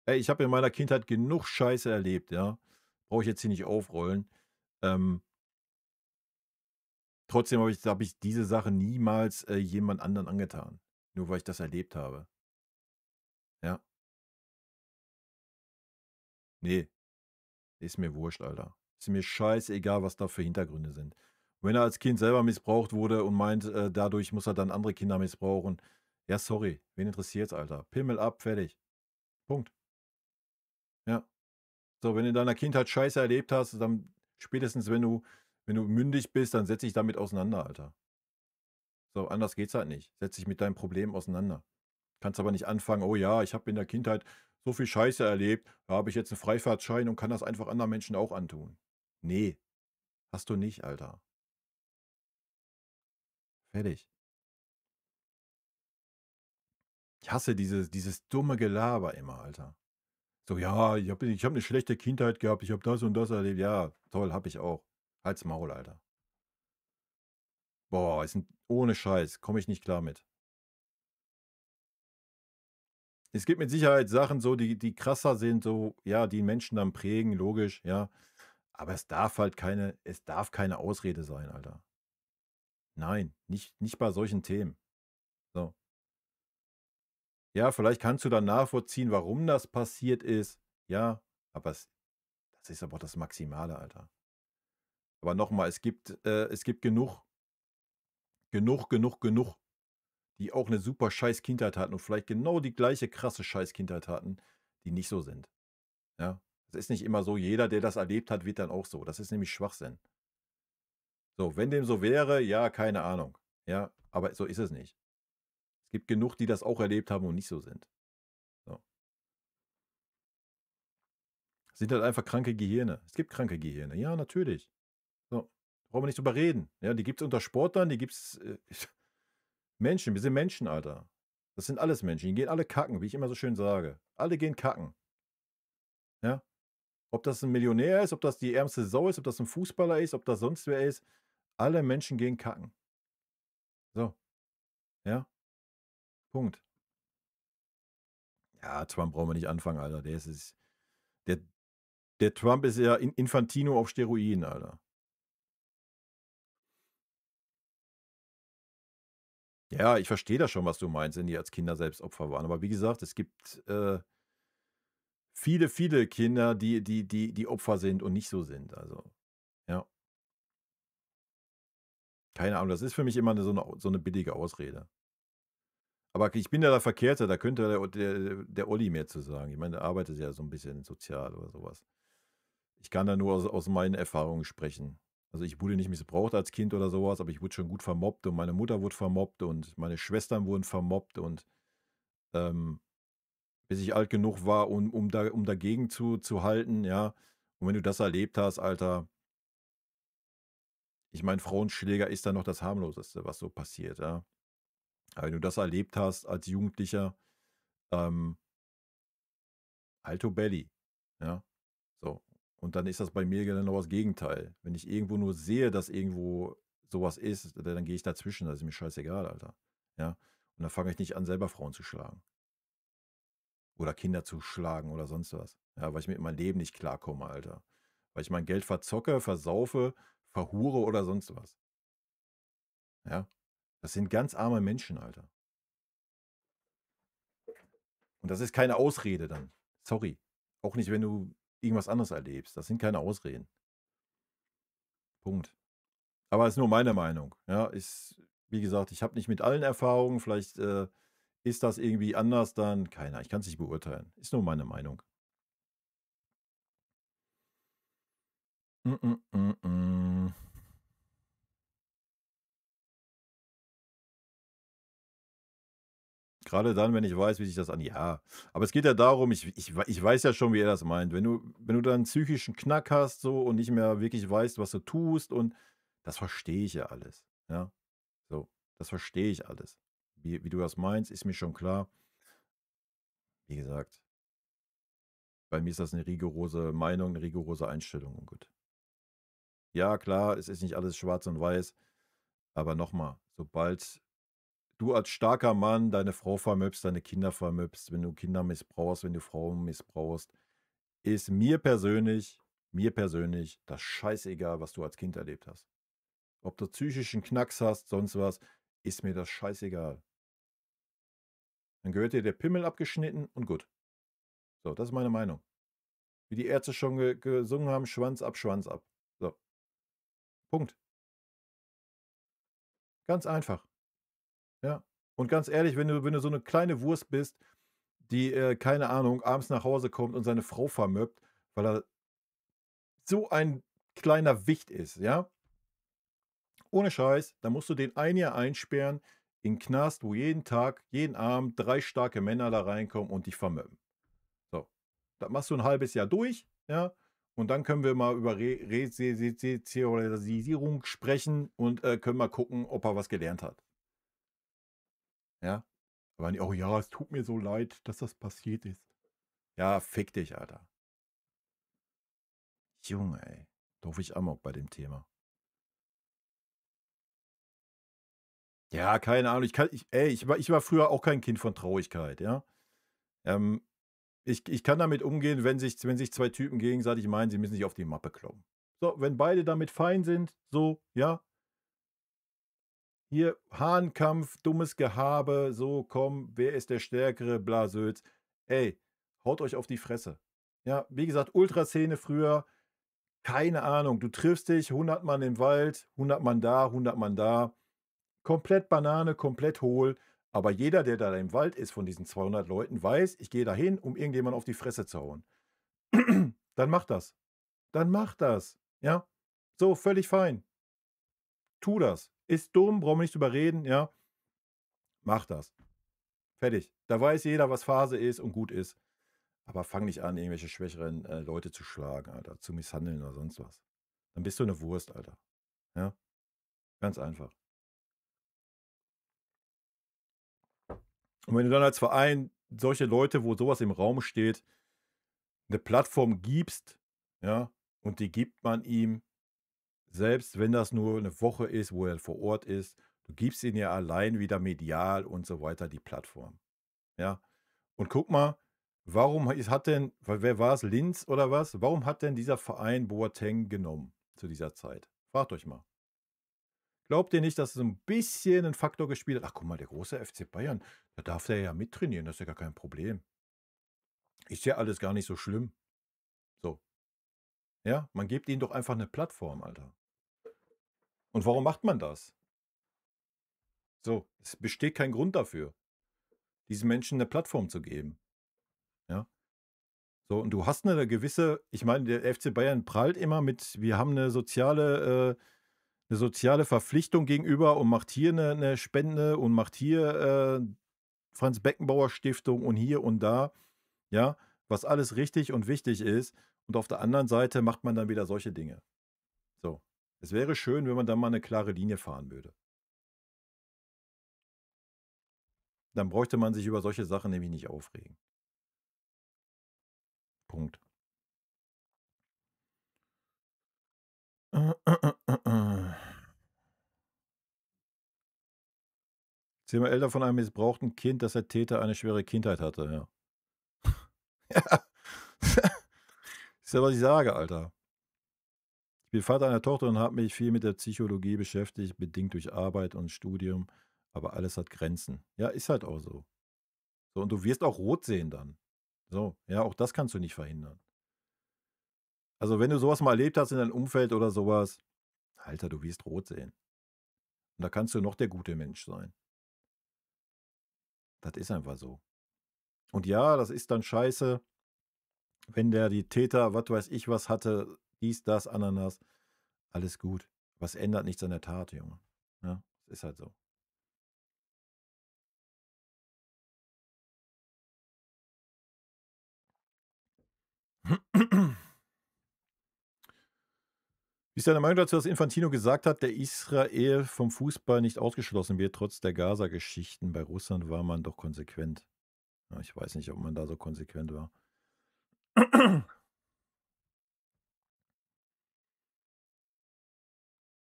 Ey, ich habe in meiner Kindheit genug Scheiße erlebt, ja? Brauche ich jetzt hier nicht aufrollen. Ähm Trotzdem habe ich diese Sache niemals, jemand anderen angetan, nur weil ich das erlebt habe. Ja, ne, ist mir wurscht, Alter. Ist mir scheißegal, was da für Hintergründe sind. Wenn er als Kind selber missbraucht wurde und meint, dadurch muss er dann andere Kinder missbrauchen, ja, sorry, wen interessiert's, Alter? Pimmel ab, fertig. Punkt. Ja. So, wenn du in deiner Kindheit Scheiße erlebt hast, dann spätestens, wenn du mündig bist, dann setz dich damit auseinander, Alter. So, anders geht's halt nicht. Setz dich mit deinem Problem auseinander. Kannst aber nicht anfangen: „Oh ja, ich habe in der Kindheit so viel Scheiße erlebt, da habe ich jetzt 'n Freifahrtschein und kann das einfach anderen Menschen auch antun.“ Ne, hast du nicht, Alter. Fertig. Ich hasse dieses dumme Gelaber immer, Alter. So: „Ja, ich habe 'ne schlechte Kindheit gehabt, ich habe das und das erlebt.“ Ja, toll, habe ich auch. Halt's Maul, Alter. Boah, ist 'n ohne Scheiß, komme ich nicht klar mit. Es gibt mit Sicherheit Sachen so, die krasser sind, so, ja, die 'n Menschen dann prägen, logisch, ja. Aber es darf keine Ausrede sein, Alter. Nein, nicht bei solchen Themen. So. Ja, vielleicht kannst du dann nachvollziehen, warum das passiert ist, ja, aber das ist aber das Maximale, Alter. Aber noch mal, es gibt genug, die auch 'ne super scheiß Kindheit hatten und vielleicht genau die gleiche krasse Scheiß-Kindheit hatten, die nicht so sind, ja? Es ist nicht immer so, jeder, der das erlebt hat, wird dann auch so. Das ist nämlich Schwachsinn. So, wenn dem so wäre, ja, keine Ahnung, ja, aber so ist es nicht. Es gibt genug, die das auch erlebt haben und nicht so sind. So. Sind halt einfach kranke Gehirne. Es gibt kranke Gehirne. Ja, natürlich. So. Brauchen wir nicht drüber reden. Ja, die gibt's unter Sportlern, die gibt's, Menschen. Wir sind Menschen, Alter. Das sind alles Menschen. Die gehen alle kacken, wie ich immer so schön sage. Alle gehen kacken, ja? Ob das 'n Millionär ist, ob das die ärmste Sau ist, ob das 'n Fußballer ist, ob das sonst wer ist. Alle Menschen gehen kacken. So, ja, Punkt. Ja, Trump brauchen wir nicht anfangen, Alter. Der der Trump ist ja Infantino auf Steroiden, Alter. Ja, ich verstehe das schon, was du meinst, wenn die als Kinder selbst Opfer waren. Aber wie gesagt, es gibt, viele, viele Kinder, die Opfer sind und nicht so sind. Also, ja, keine Ahnung. Das ist für mich immer 'ne billige Ausrede. Aber ich bin ja der Verkehrte, da könnte der Olli mehr zu sagen. Ich meine, der arbeitet ja so 'n bisschen sozial oder so was. Ich kann da nur aus meinen Erfahrungen sprechen. Also, ich wurde nicht missbraucht als Kind oder so was, aber ich wurde schon gut vermobbt und meine Mutter wurde vermobbt und meine Schwestern wurden vermobbt und, ähm bis ich alt genug war, um dagegen zu halten, ja. Und wenn du das erlebt hast, Alter, ich meine, Frauenschläger ist dann noch das Harmloseste, was so passiert, ja. Aber wenn du das erlebt hast als Jugendlicher, ähm, Alto Belli, ja, so. Und dann ist das bei mir genau das Gegenteil. Wenn ich irgendwo nur sehe, dass irgendwo sowas ist, dann gehe ich dazwischen, das ist mir scheißegal, Alter, ja. Und dann fange ich nicht an, selber Frauen zu schlagen oder Kinder zu schlagen oder sonst was, ja, weil ich mit meinem Leben nicht klarkomme, Alter. Weil ich mein Geld verzocke, versaufe, verhure oder sonst was, ja? Das sind ganz arme Menschen, Alter. Und das ist keine Ausrede dann. Sorry. Auch nicht, wenn du irgendwas anderes erlebst. Das sind keine Ausreden. Punkt. Aber ist nur meine Meinung, ja? Wie gesagt, ich habe nicht mit allen Erfahrungen. Vielleicht, ist das irgendwie anders dann. Ich kann's nicht beurteilen. Ist nur meine Meinung. Mm, mm, mm, mm. Grade dann, wenn ich weiß, wie sich das an ja, aber es geht ja darum, ich weiß ja schon, wie er das meint. Wenn du da 'n psychischen Knack hast so und nicht mehr wirklich weißt, was du tust und das verstehe ich ja alles, ja? So, das verstehe ich alles. Wie du das meinst, ist mir schon klar. Wie gesagt, bei mir ist das 'ne rigorose Meinung, 'ne rigorose Einstellung und gut. Ja, klar, es ist nicht alles schwarz und weiß, aber noch mal, sobald du als starker Mann deine Frau vermöbst, deine Kinder vermöbst, wenn du Kinder missbrauchst, wenn du Frauen missbrauchst, ist mir persönlich das scheißegal, was du als Kind erlebt hast. Ob du psychischen Knacks hast, sonst was, ist mir das scheißegal. Dann gehört dir der Pimmel abgeschnitten und gut. So, das ist meine Meinung. Wie die Ärzte schon gesungen haben, Schwanz ab, Schwanz ab. So, Punkt. Ganz einfach. Ja. Und ganz ehrlich, wenn du so eine kleine Wurst bist, die, keine Ahnung, abends nach Hause kommt und seine Frau vermöbbt, weil er so ein kleiner Wicht ist, ja? Ohne Scheiß, da musst du den ein Jahr einsperren in 'n Knast, wo jeden Tag, jeden Abend 3 starke Männer da reinkommen und dich vermöbben. So, das machst du 'n halbes Jahr durch, ja? Und dann können wir mal über Resozialisierung sprechen und, können mal gucken, ob er was gelernt hat, ja? Aber nicht: „Oh ja, es tut mir so leid, dass das passiert ist.“ Ja, fick dich, Alter. Junge, ey. Laufe ich Amok bei dem Thema. Ja, keine Ahnung, ich war früher auch kein Kind von Traurigkeit, ja? Ähm, ich kann damit umgehen, wenn sich 2 Typen gegenseitig meinen, sie müssen sich auf die Mappe kloppen. So, wenn beide damit fein sind, so, ja, hier Hahnkampf, dummes Gehabe, so, komm, wer ist der Stärkere, Blasöds. Ey, haut euch auf die Fresse. Ja, wie gesagt, Ultraszene früher, keine Ahnung, du triffst dich 100 Mann im Wald, 100 Mann da, 100 Mann da. Komplett Banane, komplett hohl. Aber jeder, der da im Wald ist von diesen 200 Leuten, weiß, ich gehe dahin, um irgendjemanden auf die Fresse zu hauen. Dann mach das. Dann mach das. Ja? So, völlig fein. Tu das. Ist dumm, brauchen wir nicht drüber reden, ja? Mach das. Fertig. Da weiß jeder, was Phase ist und gut ist. Aber fang nicht an, irgendwelche schwächeren Leute zu schlagen, Alter, zu misshandeln oder sonst was. Dann bist du eine Wurst, Alter. Ja? Ganz einfach. Und wenn du dann als Verein solche Leute, wo sowas im Raum steht, eine Plattform gibst, ja, und die gibt man ihm, selbst wenn das nur eine Woche ist, wo er vor Ort ist. Du gibst ihn ja allein wieder medial und so weiter die Plattform, ja? Und guck mal, warum is hat denn wer war es, Linz oder was? Warum hat denn dieser Verein Boateng genommen zu dieser Zeit? Fragt euch mal. Glaubt ihr nicht, dass es so 'n bisschen 'n Faktor gespielt hat? „Ach, guck mal, der große FC Bayern, da darf der ja mittrainieren, das ist ja gar kein Problem. Ist ja alles gar nicht so schlimm.“ So, ja? Man gibt ihnen doch einfach 'ne Plattform, Alter. Und warum macht man das? So, es besteht kein Grund dafür, diesen Menschen 'ne Plattform zu geben, ja? So, und du hast 'ne gewisse, ich meine, der FC Bayern prahlt immer mit: „Wir haben 'ne soziale Verpflichtung gegenüber und macht hier 'ne Spende und macht hier, Franz-Beckenbauer-Stiftung und hier und da“, ja? Was alles richtig und wichtig ist. Und auf der anderen Seite macht man dann wieder solche Dinge. So. Es wäre schön, wenn man da mal 'ne klare Linie fahren würde. Dann bräuchte man sich über solche Sachen nämlich nicht aufregen. Punkt. Erzähl mal Eltern von einem missbrauchten Kind, dass der Täter eine schwere Kindheit hatte, ja. Ja. Ist ja, was ich sage, Alter. Ich bin Vater einer Tochter und habe mich viel mit der Psychologie beschäftigt, bedingt durch Arbeit und Studium, aber alles hat Grenzen. Ja, ist halt auch so. So, und du wirst auch rot sehen dann. So, ja, auch das kannst du nicht verhindern. Also, wenn du sowas mal erlebt hast in deinem Umfeld oder sowas, Alter, du wirst rot sehen. Und da kannst du noch der gute Mensch sein. Das ist einfach so. Und ja, das ist dann scheiße, wenn der die Täter, was weiß ich was hatte, dies, das, Ananas, alles gut. Was ändert nichts an der Tat, Junge. Ja, ist halt so. Wie ist deine Meinung dazu, dass Infantino gesagt hat, der Israel vom Fußball nicht ausgeschlossen wird, trotz der Gaza-Geschichten? Bei Russland war man doch konsequent. Ja, ich weiß nicht, ob man da so konsequent war.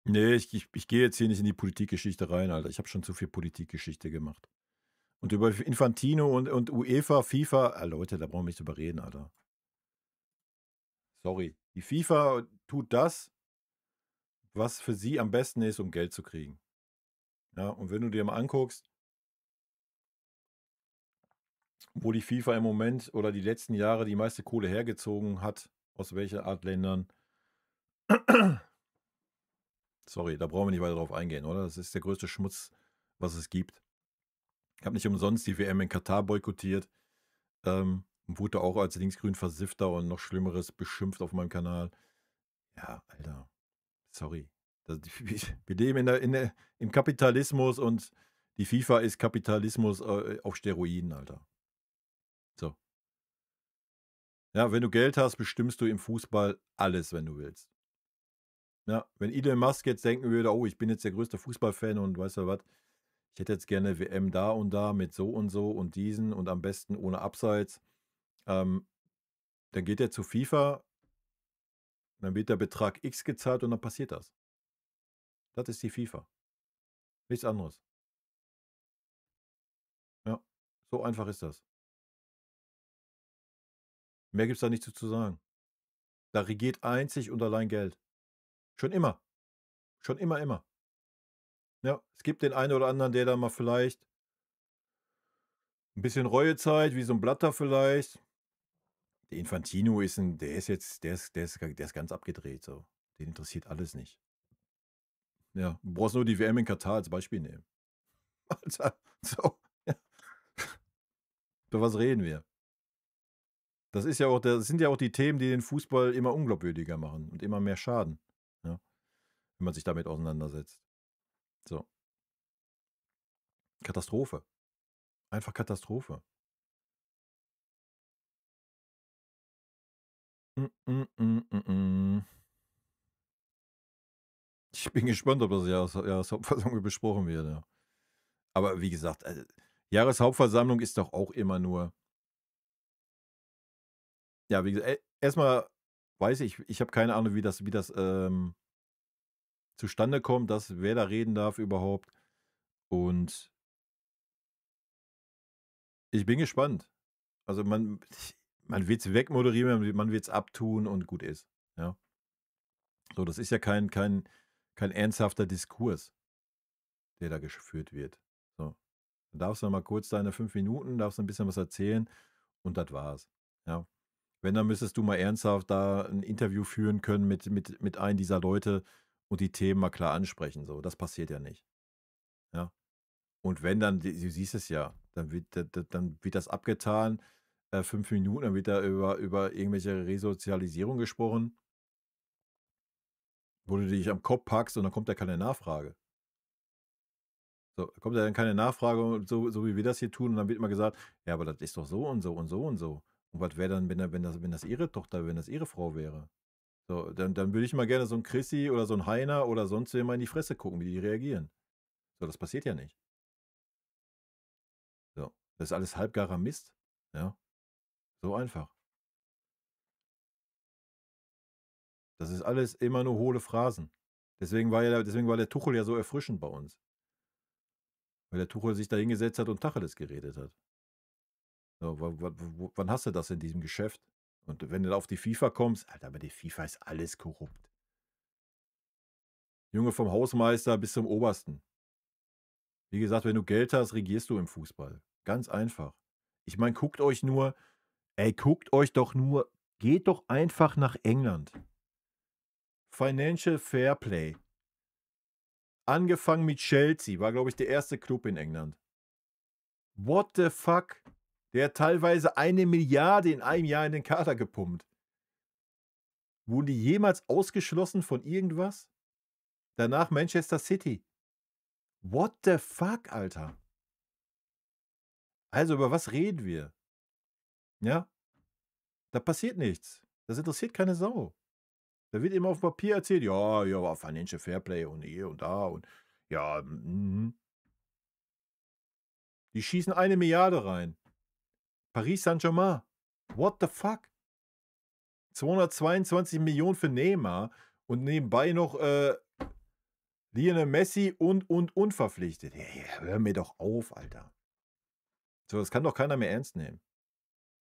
Nee, ich gehe jetzt hier nicht in die Politikgeschichte rein, Alter. Ich habe schon zu viel Politikgeschichte gemacht. Und über Infantino und UEFA, FIFA, Leute, da brauchen wir nicht drüber reden, Alter. Sorry. Die FIFA tut das, was für sie am besten ist, um Geld zu kriegen. Ja, und wenn du dir mal anguckst, wo die FIFA im Moment oder die letzten Jahre die meiste Kohle hergezogen hat, aus welcher Art Ländern, sorry, da brauchen wir nicht weiter drauf eingehen, oder? Das ist der größte Schmutz, was es gibt. Ich habe nicht umsonst die WM in Katar boykottiert. Wurde auch als linksgrün Versiffter und noch Schlimmeres beschimpft auf meinem Kanal. Ja, Alter, sorry. Wir leben im Kapitalismus und die FIFA ist Kapitalismus auf Steroiden, Alter. So. Ja, wenn du Geld hast, bestimmst du im Fußball alles, wenn du willst. Ja, wenn Elon Musk jetzt denken würde, oh, ich bin jetzt der größte Fußballfan und weißt du was, ich hätte jetzt gerne WM da und da mit so und diesen und am besten ohne Abseits, dann geht er zu FIFA, dann wird der Betrag X gezahlt und dann passiert das. Das ist die FIFA. Nichts anderes. Ja, so einfach ist das. Mehr gibt es da nicht zu sagen. Da regiert einzig und allein Geld. Schon immer. Schon immer, immer. Ja, es gibt den einen oder anderen, der da mal vielleicht ein bisschen Reue zeigt, wie so ein Blatter vielleicht. Der Infantino der ist ganz abgedreht so. Den interessiert alles nicht. Ja, du brauchst nur die WM in Katar als Beispiel nehmen. Alter, so, ja, über was reden wir? Das sind ja auch die Themen, die den Fußball immer unglaubwürdiger machen und immer mehr schaden, ja, wenn man sich damit auseinandersetzt. So, Katastrophe. Einfach Katastrophe. Mm, mm, mm, mm, mm. Ich bin gespannt, ob das Jahreshauptversammlung besprochen wird, ja. Aber wie gesagt, Jahreshauptversammlung ist doch auch immer nur ja, wie gesagt, erst weiß ich habe keine Ahnung, wie das zustande kommt, dass wer da reden darf überhaupt. Und ich bin gespannt. Also, man wird's wegmoderieren, man wird's abtun und gut ist, ja. So, das ist ja kein ernsthafter Diskurs, der da geführt wird. So. Du darfst dann mal kurz deine 5 Minuten, darfst ein bisschen was erzählen und das war's, ja. Wenn, dann müsstest du mal ernsthaft da ein Interview führen können mit einem dieser Leute und die Themen mal klar ansprechen, so. Das passiert ja nicht, ja. Und wenn dann du siehst es ja, dann wird das abgetan, 5 Minuten, dann wird da über irgendwelche Resozialisierung gesprochen, wo du dich am Kopf packst und dann kommt da keine Nachfrage. So, kommt ja dann keine Nachfrage und so wie wir das hier tun und dann wird immer gesagt: „Ja, aber das ist doch so und so und so und so.“ Und was wäre dann, wenn das ihre Tochter wenn das ihre Frau wäre? So, dann würde ich mal gerne so 'n Chrissy oder so 'n Heiner oder sonst wen mal in die Fresse gucken, wie die reagieren. So, das passiert ja nicht. So, das ist alles halbgarer Mist, ja? So einfach. Das ist alles immer nur hohle Phrasen. Deswegen war der Tuchel ja so erfrischend bei uns, weil der Tuchel sich da hingesetzt hat und Tacheles geredet hat. So, wann hast du das in diesem Geschäft? Und wenn du da auf die FIFA kommst, Alter, bei der FIFA ist alles korrupt. Junge, vom Hausmeister bis zum Obersten. Wie gesagt, wenn du Geld hast, regierst du im Fußball. Ganz einfach. Ich meine, guckt euch doch nur geht doch einfach nach England. Financial Fair Play. Angefangen mit Chelsea, war, glaube ich, der erste Club in England. What the fuck? Der hat teilweise 1 Milliarde in einem Jahr in den Kader gepumpt. Wurden die jemals ausgeschlossen von irgendwas? Danach Manchester City. What the fuck, Alter? Also, über was reden wir? Ja? Da passiert nichts. Das interessiert keine Sau. Da wird immer auf Papier erzählt, ja, ja, war Financial Fairplay und hier und da und ja, mhm. Die schießen 1 Milliarde rein. Paris Saint-Germain. What the fuck? 222 Millionen für Neymar und nebenbei noch Lionel Messi und verpflichtet. Hey, hör mir doch auf, Alter. So, das kann doch keiner mehr ernst nehmen.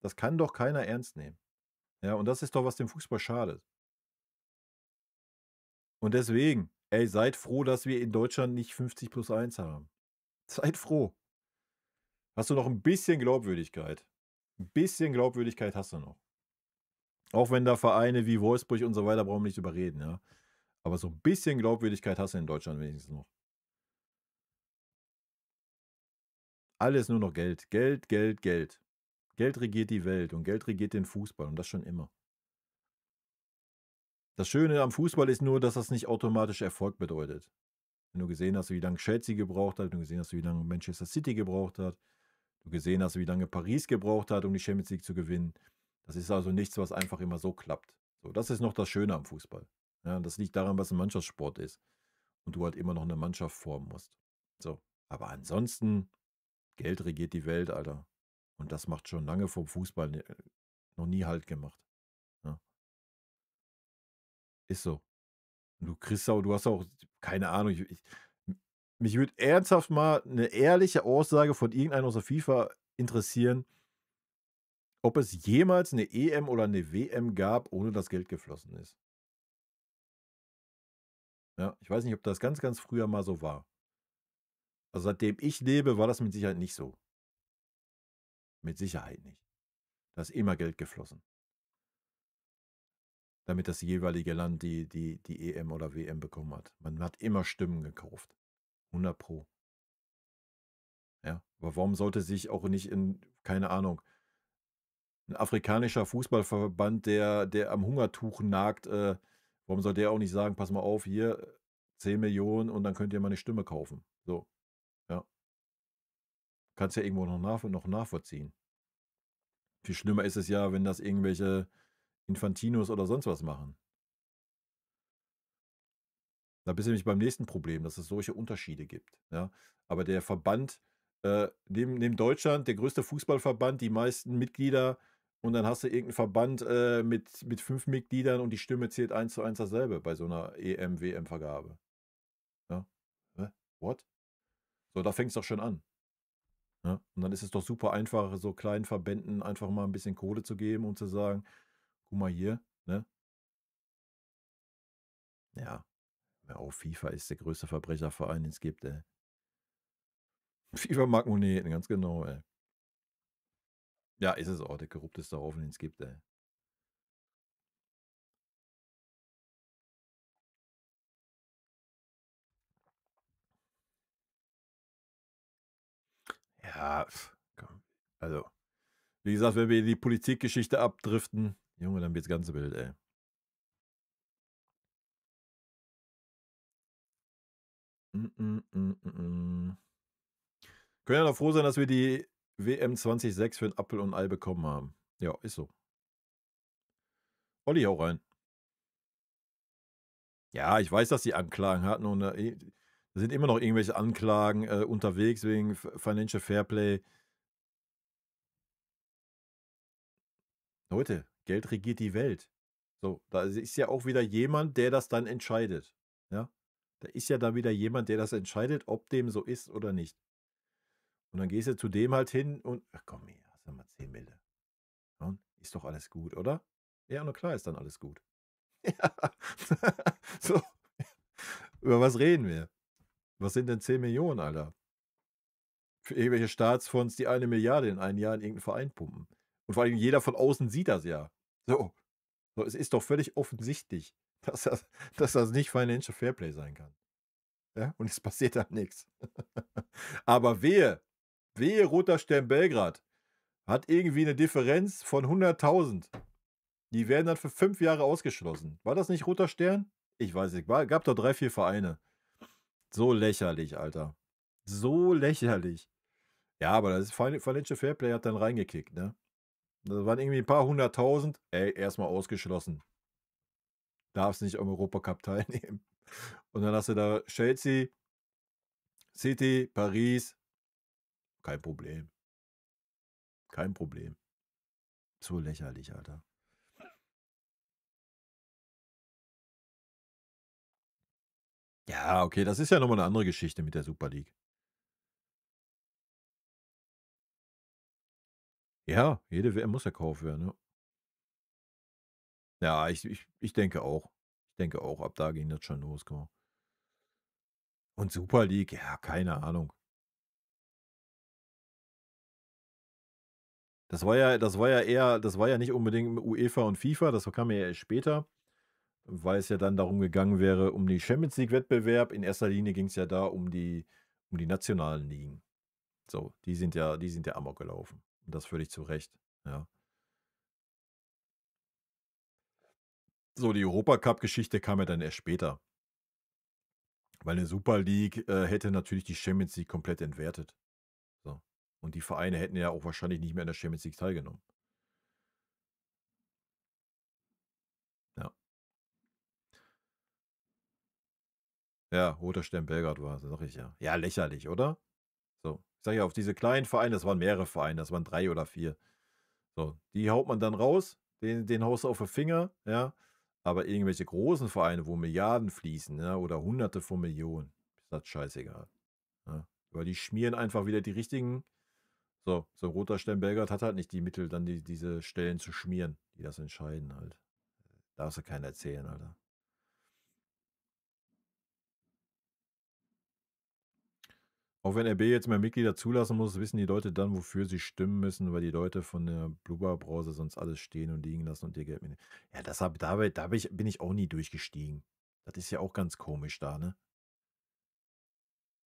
Das kann doch keiner ernst nehmen. Ja, und das ist doch, was dem Fußball schadet. Und deswegen Ey, seid froh, dass wir in Deutschland nicht 50+1 haben. Seid froh. Hast du noch 'n bisschen Glaubwürdigkeit. 'N bisschen Glaubwürdigkeit hast du noch. Auch wenn da Vereine wie Wolfsburg und so weiter, brauchen wir nicht drüber reden, ja. Aber so 'n bisschen Glaubwürdigkeit hast du in Deutschland wenigstens noch. Alles nur noch Geld. Geld, Geld, Geld. Geld regiert die Welt und Geld regiert den Fußball und das schon immer. Das Schöne am Fußball ist nur, dass das nicht automatisch Erfolg bedeutet. Wenn du gesehen hast, wie lange Chelsea gebraucht hat, wenn du gesehen hast, wie lange Manchester City gebraucht hat, du gesehen hast, wie lange Paris gebraucht hat, um die Champions League zu gewinnen. Das ist also nichts, was einfach immer so klappt. So, das ist noch das Schöne am Fußball. Ja, das liegt daran, was ein Mannschaftssport ist und du halt immer noch eine Mannschaft formen musst. So, aber ansonsten, Geld regiert die Welt, Alter. Und das macht schon lange vom Fußball noch nie Halt gemacht. Ja, ist so. Und du hast auch keine Ahnung, mich würde ernsthaft mal eine ehrliche Aussage von irgendeinem aus der FIFA interessieren, ob es jemals eine EM oder eine WM gab, ohne dass Geld geflossen ist. Ja, ich weiß nicht, ob das ganz, ganz früher mal so war. Also, seitdem ich lebe, war das mit Sicherheit nicht so. Mit Sicherheit nicht. Da ist immer Geld geflossen, damit das jeweilige Land die EM oder WM bekommen hat. Man hat immer Stimmen gekauft. 100 Pro. Ja. Aber warum sollte sich auch nicht in keine Ahnung, 'n afrikanischer Fußballverband, der am Hungertuch nagt, warum soll der auch nicht sagen: „Pass mal auf, hier 10 Millionen und dann könnt ihr meine Stimme kaufen." So, ja. Kannst ja irgendwo noch nachvollziehen. Viel schlimmer ist es ja, wenn das irgendwelche Infantinos oder sonst was machen. Da bist du nämlich beim nächsten Problem, dass es solche Unterschiede gibt, ja. Aber der Verband, neben Deutschland der größte Fußballverband, die meisten Mitglieder und dann hast du irgend 'n Verband, mit 5 Mitgliedern und die Stimme zählt 1:1 dasselbe bei so 'ner EM, WM-Vergabe, ja. Hä? What? So, da fängt's doch schon an, ne? Und dann ist es doch super einfach, so kleinen Verbänden einfach mal 'n bisschen Kohle zu geben und zu sagen: „Guck mal hier, ne?" Ja, hör auf, FIFA ist der größte Verbrecherverein, den's gibt, ey. FIFA mag Moneten, ganz genau, ey. Ja, ist es auch, der korrupteste Haufen, den es gibt, ey. Ja, komm. Also, wie gesagt, wenn wir in die Politikgeschichte abdriften, Junge, dann wird's ganz wild, ey. Mm, mm, mm, mm, mm. Können ja noch froh sein, dass wir die WM 2006 für 'n Apfel und 'n Ei bekommen haben. Ja, ist so. Olli, hau rein. Ja, ich weiß, dass die Anklagen hatten und, da sind immer noch irgendwelche Anklagen, unterwegs wegen Financial Fairplay. Leute, Geld regiert die Welt. So, da ist ja auch wieder jemand, der das dann entscheidet, ja? Da ist ja dann wieder jemand, der das entscheidet, ob dem so ist oder nicht. Und dann gehst du zu dem halt hin und: „Ach komm hier, hast du mal 10 Mille. Und ist doch alles gut, oder?" Ja, na klar ist dann alles gut. Ja. So, über was reden wir? Was sind denn 10 Millionen, Alter? Für irgendwelche Staatsfonds, die 1 Milliarde in ein Jahr in irgend 'n Verein pumpen. Und vor allem jeder von außen sieht das ja. So. So, es ist doch völlig offensichtlich, dass das nicht Financial Fairplay sein kann. Ja, und es passiert dann nix. Aber wehe Roter Stern Belgrad hat irgendwie 'ne Differenz von 100.000. Die werden dann für 5 Jahre ausgeschlossen. War das nicht Roter Stern? Ich weiß nicht, gab doch 3, 4 Vereine. So lächerlich, Alter. So lächerlich. Ja, aber das ist Financial Fairplay hat dann reingekickt, ne? Da waren irgendwie 'n paar 100.000. Ey, erst mal ausgeschlossen. Darfst nicht am Europacup teilnehmen. Und dann hast du da Chelsea, City, Paris, kein Problem. Kein Problem. So lächerlich, Alter. Ja, okay, das ist ja noch mal 'ne andere Geschichte mit der Super League. Ja, jede WM muss erkauft werden, ja. Ja, ich denke auch. Ich denke auch, ab da ging das schon los, genau. Und Super League, ja, keine Ahnung. Das war ja nicht unbedingt UEFA und FIFA, das kam ja erst später, weil es ja dann darum gegangen wäre, um die Champions League-Wettbewerb. In erster Linie ging es ja da um die nationalen Ligen. So, die sind ja amok gelaufen. Und das völlig zu Recht, ja. So, die Europacup-Geschichte kam ja dann erst später. Weil eine Super League hätte natürlich die Champions League komplett entwertet. So. Und die Vereine hätten ja auch wahrscheinlich nicht mehr an der Champions League teilgenommen. Ja. Ja, Roter Stern Belgrad war, sag ich ja. Ja, lächerlich, oder? So. Ich sag ja, auf diese kleinen Vereine, das waren mehrere Vereine, das waren 3 oder 4. So, die haut man dann raus, den haust du auf den Finger, ja. Aber irgendwelche großen Vereine, wo Milliarden fließen, ja, oder Hunderte von Millionen, ist das scheißegal. Ja. Weil die schmieren einfach wieder die richtigen. So ein Roter Stern Belgrad hat halt nicht die Mittel, dann diese Stellen zu schmieren, die das entscheiden halt. Darfst du keinen erzählen, Alter. Auch wenn RB jetzt mehr Mitglieder zulassen muss, wissen die Leute dann, wofür sie stimmen müssen, weil die Leute von der Blubberbrause sonst alles stehen und liegen lassen und ihr Geld mitnehmen. Ja, bin ich auch nie durchgestiegen. Das ist ja auch ganz komisch da, ne?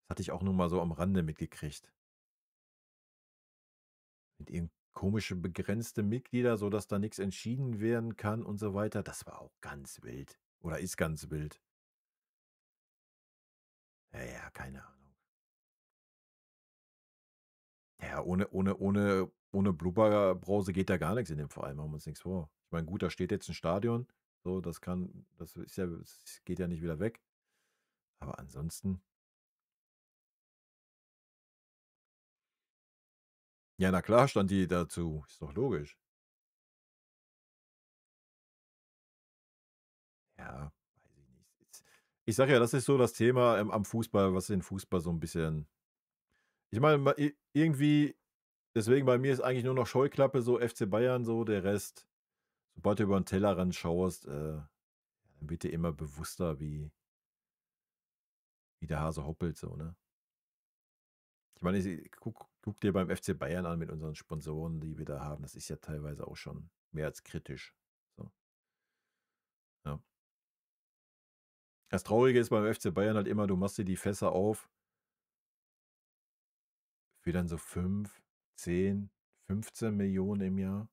Das hatte ich auch nur mal so am Rande mitgekriegt. Mit irgend komische begrenzte Mitglieder, sodass da nichts entschieden werden kann und so weiter. Das war auch ganz wild. Oder ist ganz wild. Ja, ja, keine Ahnung. Ja, ohne Blubberbrause geht da gar nichts in dem Verein, machen wir uns nichts vor. Ich meine, gut, da steht jetzt ein Stadion, so, das geht ja nicht wieder weg. Aber ansonsten, ja, na klar stand die dazu, ist doch logisch. Ja, weiß ich nicht. Ich sage ja, das ist so das Thema am Fußball, was den Fußball so ein bisschen. Ich meine, irgendwie, deswegen bei mir ist eigentlich nur noch Scheuklappe, so FC Bayern, so der Rest. Sobald du über den Tellerrand schaust, dann wird dir immer bewusster, wie der Hase hoppelt, so, ne? Ich meine, guck dir beim FC Bayern an mit unseren Sponsoren, die wir da haben. Das ist ja teilweise auch schon mehr als kritisch. So, ja. Das Traurige ist beim FC Bayern halt immer, du machst dir die Fässer auf für dann so 5, 10, 15 Millionen im Jahr.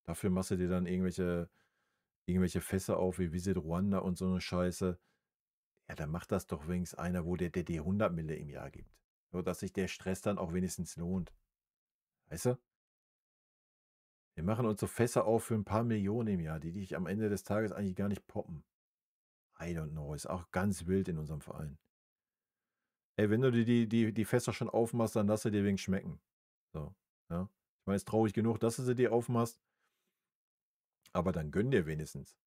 Dafür machst du dir dann irgendwelche Fässer auf wie Visit Ruanda und so eine Scheiße. Ja, dann macht das doch wenigstens einer, wo der dir 100 Mille im Jahr gibt. So, dass sich der Stress dann auch wenigstens lohnt. Weißt du? Wir machen uns so Fässer auf für ein paar Millionen im Jahr, die dich am Ende des Tages eigentlich gar nicht poppen. I don't know, ist auch ganz wild in unserem Verein. Ey, wenn du dir die Fässer schon aufmachst, dann lass sie dir wegen schmecken. So, ja. Ich meine, es ist traurig genug, dass du sie dir aufmachst, aber dann gönn dir wenigstens.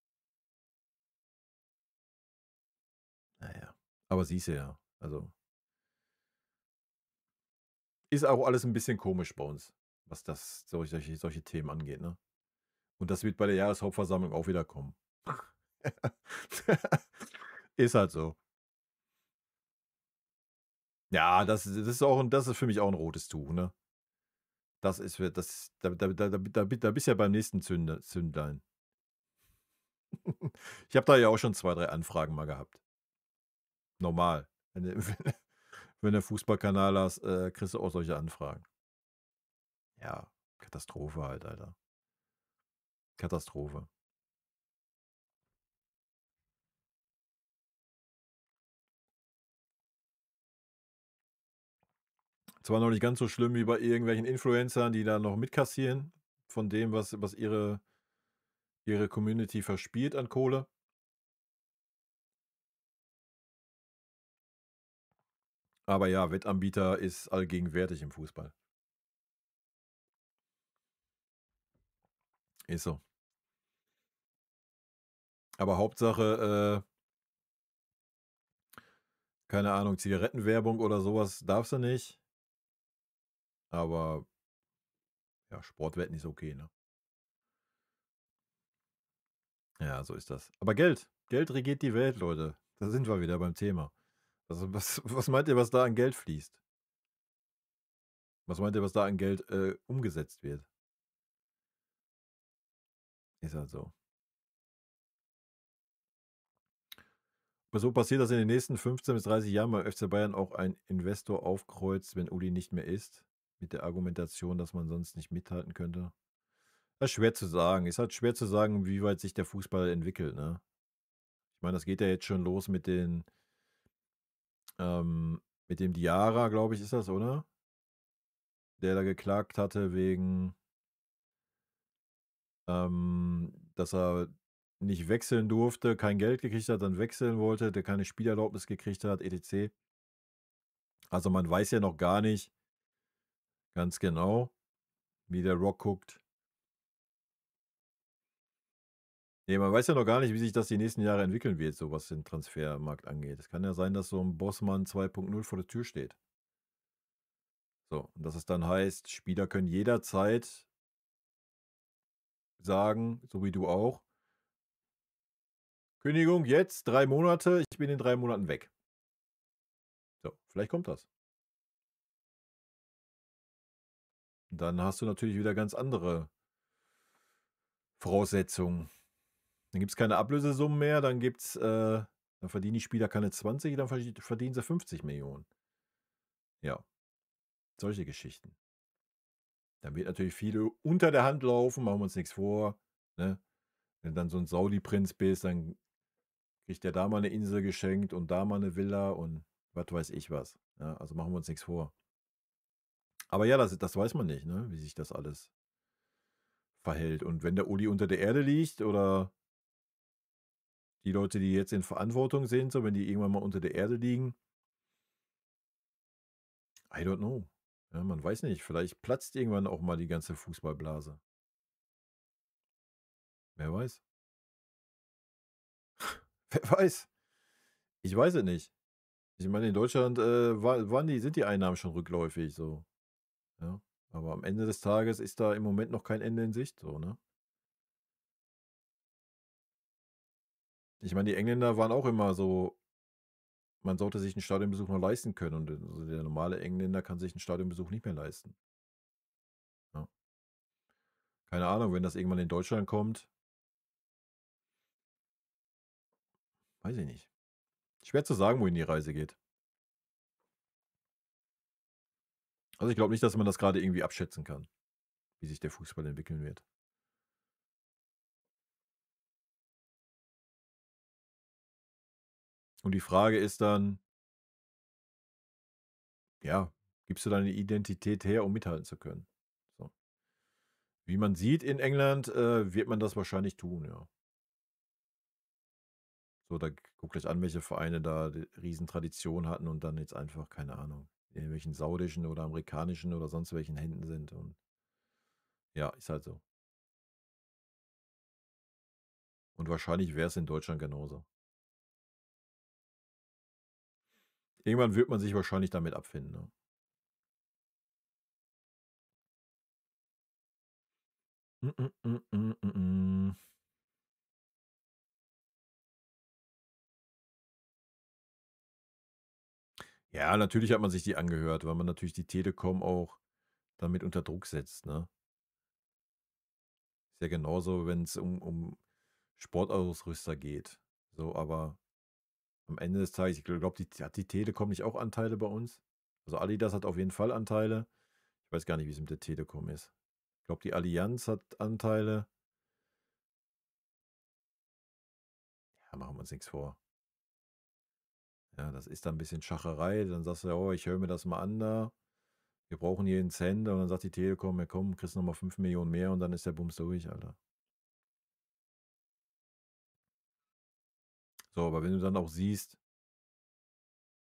Naja, aber siehst du ja, also ist auch alles ein bisschen komisch bei uns, was solche Themen angeht, ne? Und das wird bei der Jahreshauptversammlung auch wieder kommen. Ist halt so. Ja, das ist für mich auch ein rotes Tuch, ne? Das ist für das da bist du ja beim nächsten Zündlein. Ich habe da ja auch schon 2, 3 Anfragen mal gehabt. Normal. Wenn du wenn du Fußballkanal hast, kriegst du auch solche Anfragen. Ja, Katastrophe halt, Alter. Katastrophe. Zwar noch nicht ganz so schlimm wie bei irgendwelchen Influencern, die da noch mitkassieren von dem, was ihre Community verspielt an Kohle. Aber ja, Wettanbieter ist allgegenwärtig im Fußball. Ist so. Aber Hauptsache, keine Ahnung, Zigarettenwerbung oder sowas darfst du nicht. Aber ja, Sportwetten ist okay, ne? Ja, so ist das. Aber Geld regiert die Welt, Leute. Da sind wir wieder beim Thema. Also, was meint ihr, was da an Geld fließt? Was meint ihr, was da an Geld, umgesetzt wird? Ist halt so. Aber so passiert, dass in den nächsten 15 bis 30 Jahren beim FC Bayern auch ein Investor aufkreuzt, wenn Uli nicht mehr ist, mit der Argumentation, dass man sonst nicht mithalten könnte. Das ist schwer zu sagen. Ist halt schwer zu sagen, wie weit sich der Fußball entwickelt, ne? Ich meine, das geht ja jetzt schon los mit dem Diarra, glaube ich, ist das, oder? Der da geklagt hatte wegen, dass er nicht wechseln durfte, kein Geld gekriegt hat, dann wechseln wollte, der keine Spielerlaubnis gekriegt hat, etc. Also man weiß ja noch gar nicht ganz genau, wie der Rock guckt. Nee, man weiß ja noch gar nicht, wie sich das die nächsten Jahre entwickeln wird, so was den Transfermarkt angeht. Es kann ja sein, dass so ein Bossmann 2.0 vor der Tür steht. So, und dass es dann heißt, Spieler können jederzeit sagen, so wie du auch, Kündigung jetzt, 3 Monate, ich bin in 3 Monaten weg. So, vielleicht kommt das. Und dann hast du natürlich wieder ganz andere Voraussetzungen. Dann gibt es keine Ablösesummen mehr, dann dann verdienen die Spieler keine 20, dann verdienen sie 50 Millionen. Ja, solche Geschichten. Dann wird natürlich viel unter der Hand laufen, machen wir uns nichts vor. Ne? Wenn du dann so ein Saudi-Prinz bist, dann kriegt der da mal eine Insel geschenkt und da mal eine Villa und was weiß ich was. Ja, also machen wir uns nichts vor. Aber ja, das weiß man nicht, ne? Wie sich das alles verhält. Und wenn der Uli unter der Erde liegt oder die Leute, die jetzt in Verantwortung sind, so wenn die irgendwann mal unter der Erde liegen, I don't know. Ja, man weiß nicht. Vielleicht platzt irgendwann auch mal die ganze Fußballblase. Wer weiß. Wer weiß. Ich weiß es nicht. Ich meine, in Deutschland sind die Einnahmen schon rückläufig, so. Ja. Aber am Ende des Tages ist da im Moment noch kein Ende in Sicht, so, ne? Ich meine, die Engländer waren auch immer so, man sollte sich einen Stadionbesuch noch leisten können und also der normale Engländer kann sich einen Stadionbesuch nicht mehr leisten. Ja. Keine Ahnung, wenn das irgendwann in Deutschland kommt, weiß ich nicht. Schwer zu sagen, wohin die Reise geht. Also ich glaube nicht, dass man das gerade irgendwie abschätzen kann, wie sich der Fußball entwickeln wird. Und die Frage ist dann, ja, gibst du deine Identität her, um mithalten zu können? So. Wie man sieht in England, wird man das wahrscheinlich tun, ja. So, da guckt euch an, welche Vereine da die Riesentradition hatten und dann jetzt einfach, keine Ahnung, in irgendwelchen saudischen oder amerikanischen oder sonst welchen Händen sind. Und ja, ist halt so. Und wahrscheinlich wäre es in Deutschland genauso. Irgendwann wird man sich wahrscheinlich damit abfinden. Ne? Mm, mm, mm, mm, mm, mm. Ja, natürlich hat man sich die angehört, weil man natürlich die Telekom auch damit unter Druck setzt. Ne? Ist ja genauso, wenn es um Sportausrüster geht. So, aber am Ende des Tages, ich glaube, hat die Telekom nicht auch Anteile bei uns? Also Adidas hat auf jeden Fall Anteile. Ich weiß gar nicht, wie es mit der Telekom ist. Ich glaube, die Allianz hat Anteile. Ja, machen wir uns nichts vor. Ja, das ist dann ein bisschen Schacherei. Dann sagst du, oh, ich höre mir das mal an da. Wir brauchen hier einen Cent. Und dann sagt die Telekom, ja komm, kriegst nochmal 5 Millionen mehr und dann ist der Bums durch, Alter. So, aber wenn du dann auch siehst,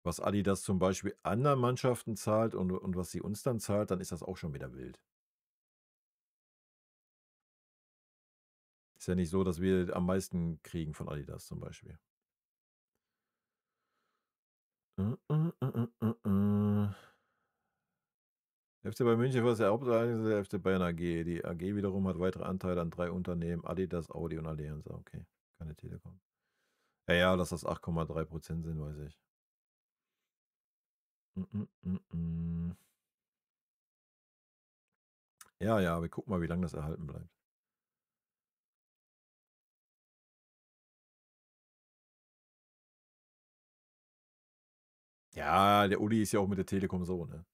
was Adidas zum Beispiel anderen Mannschaften zahlt und was sie uns dann zahlt, dann ist das auch schon wieder wild. Ist ja nicht so, dass wir am meisten kriegen von Adidas zum Beispiel. FC Bayern München was der Haupteigentümer der FC Bayern AG. Die AG wiederum hat weitere Anteile an 3 Unternehmen, Adidas, Audi und Allianz. Okay, keine Telekom. Ja, dass das 8,3% sind, weiß ich. Ja, ja, wir gucken mal, wie lange das erhalten bleibt. Ja, der Uli ist ja auch mit der Telekom so, ne?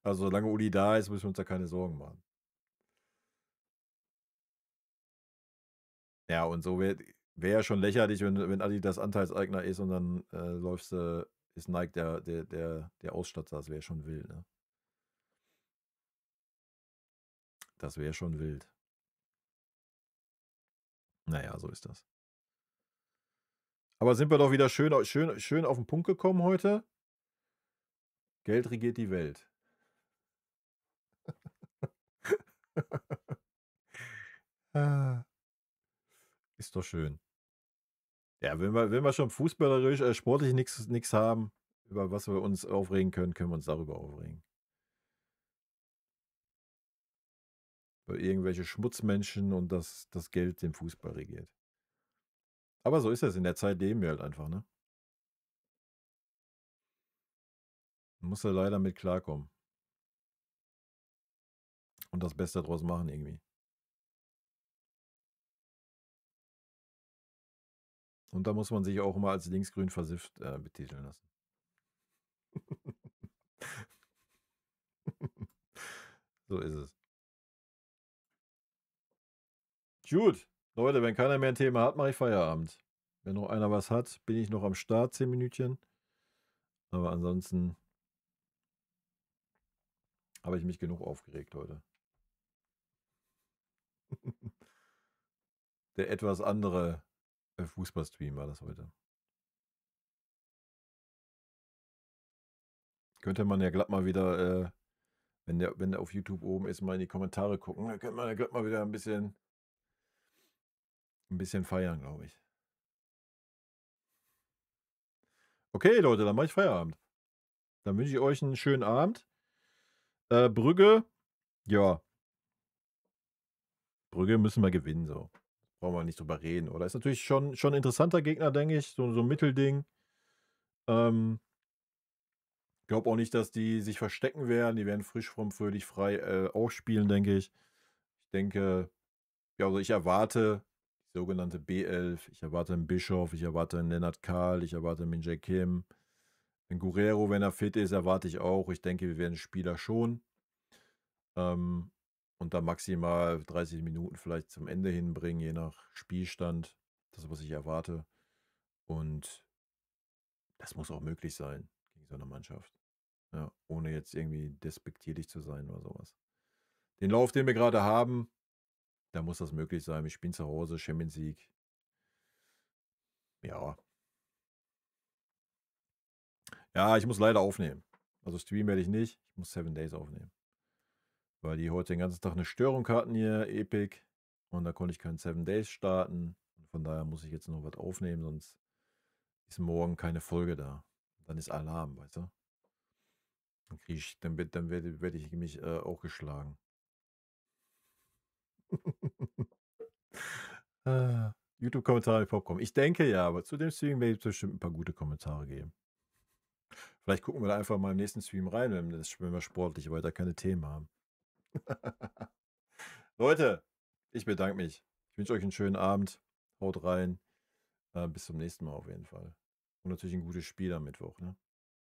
Also, solange Uli da ist, müssen wir uns da keine Sorgen machen. Ja, und so wäre ja schon lächerlich, wenn Adidas Anteilseigner ist und dann, läufst du ist Nike der Ausstatter. Das wäre schon wild, ne? Das wäre schon wild. Na ja, so ist das. Aber sind wir doch wieder schön auf 'n Punkt gekommen heute. Geld regiert die Welt. Ah, ist doch schön. Ja, wenn wir schon fußballerisch sportlich nix haben, über was wir uns aufregen können, können wir uns darüber aufregen. Über irgendwelche Schmutzmenschen und das Geld den Fußball regiert. Aber so ist es, in der Zeit leben wir halt einfach, ne? Man muss da leider mit klarkommen und das Beste draus machen irgendwie. Und da muss man sich auch immer als linksgrün versifft, betiteln lassen. So ist es. Gut, Leute, wenn keiner mehr ein Thema hat, mache ich Feierabend. Wenn noch einer was hat, bin ich noch am Start, 10 Minütchen. Aber ansonsten habe ich mich genug aufgeregt heute. Der etwas andere, Fußballstream war das heute. Könnte man ja glatt mal wieder, wenn der auf YouTube oben ist, mal in die Kommentare gucken. Da könnte man ja glatt mal wieder ein bisschen feiern, glaube ich. Okay, Leute, dann mache ich Feierabend. Dann wünsche ich euch einen schönen Abend. Brügge, ja, Brügge müssen wir gewinnen, so. Brauchen wir nicht drüber reden, oder? Ist natürlich schon 'n interessanter Gegner, denke ich, so 'n Mittelding. Ähm, glaube auch nicht, dass die sich verstecken werden. Die werden frisch, fromm, fröhlich, frei, auch spielen, denke ich. Ich denke, ja, also ich erwarte die sogenannte B11. Ich erwarte 'n Bischof, ich erwarte 'n Lennart Kahl, ich erwarte 'n Min-Jae Kim. 'N Guerrero, wenn er fit ist, erwarte ich auch. Ich denke, wir werden Spieler schonen, ähm, und da maximal 30 Minuten vielleicht zum Ende hinbringen, je nach Spielstand. Das ist, was ich erwarte. Und das muss auch möglich sein gegen so 'ne Mannschaft. Ja, ohne jetzt irgendwie despektierlich zu sein oder so was. Den Lauf, den wir grade haben, da muss das möglich sein. Wir spielen zu Hause, Champions League. Ja. Ja, ich muss leider aufnehmen. Also, streamen werde ich nicht. Ich muss 7 Days aufnehmen, weil die heute den ganzen Tag 'ne Störung hatten hier, Epic, und da konnte ich kein 7 Days starten. Von daher muss ich jetzt noch was aufnehmen, sonst ist morgen keine Folge da. Dann ist Alarm, weißt du? Dann kriege ich dann werde ich mich, auch geschlagen. YouTube-Kommentare Popcorn. Ich denke ja, aber zu dem Stream werde ich bestimmt ein paar gute Kommentare geben. Vielleicht gucken wir da einfach mal im nächsten Stream rein, wenn wir sportlich weiter keine Themen haben. Leute, ich bedanke mich. Ich wünsche euch einen schönen Abend. Haut rein. Bis zum nächsten Mal auf jeden Fall. Und natürlich ein gutes Spiel am Mittwoch, ne?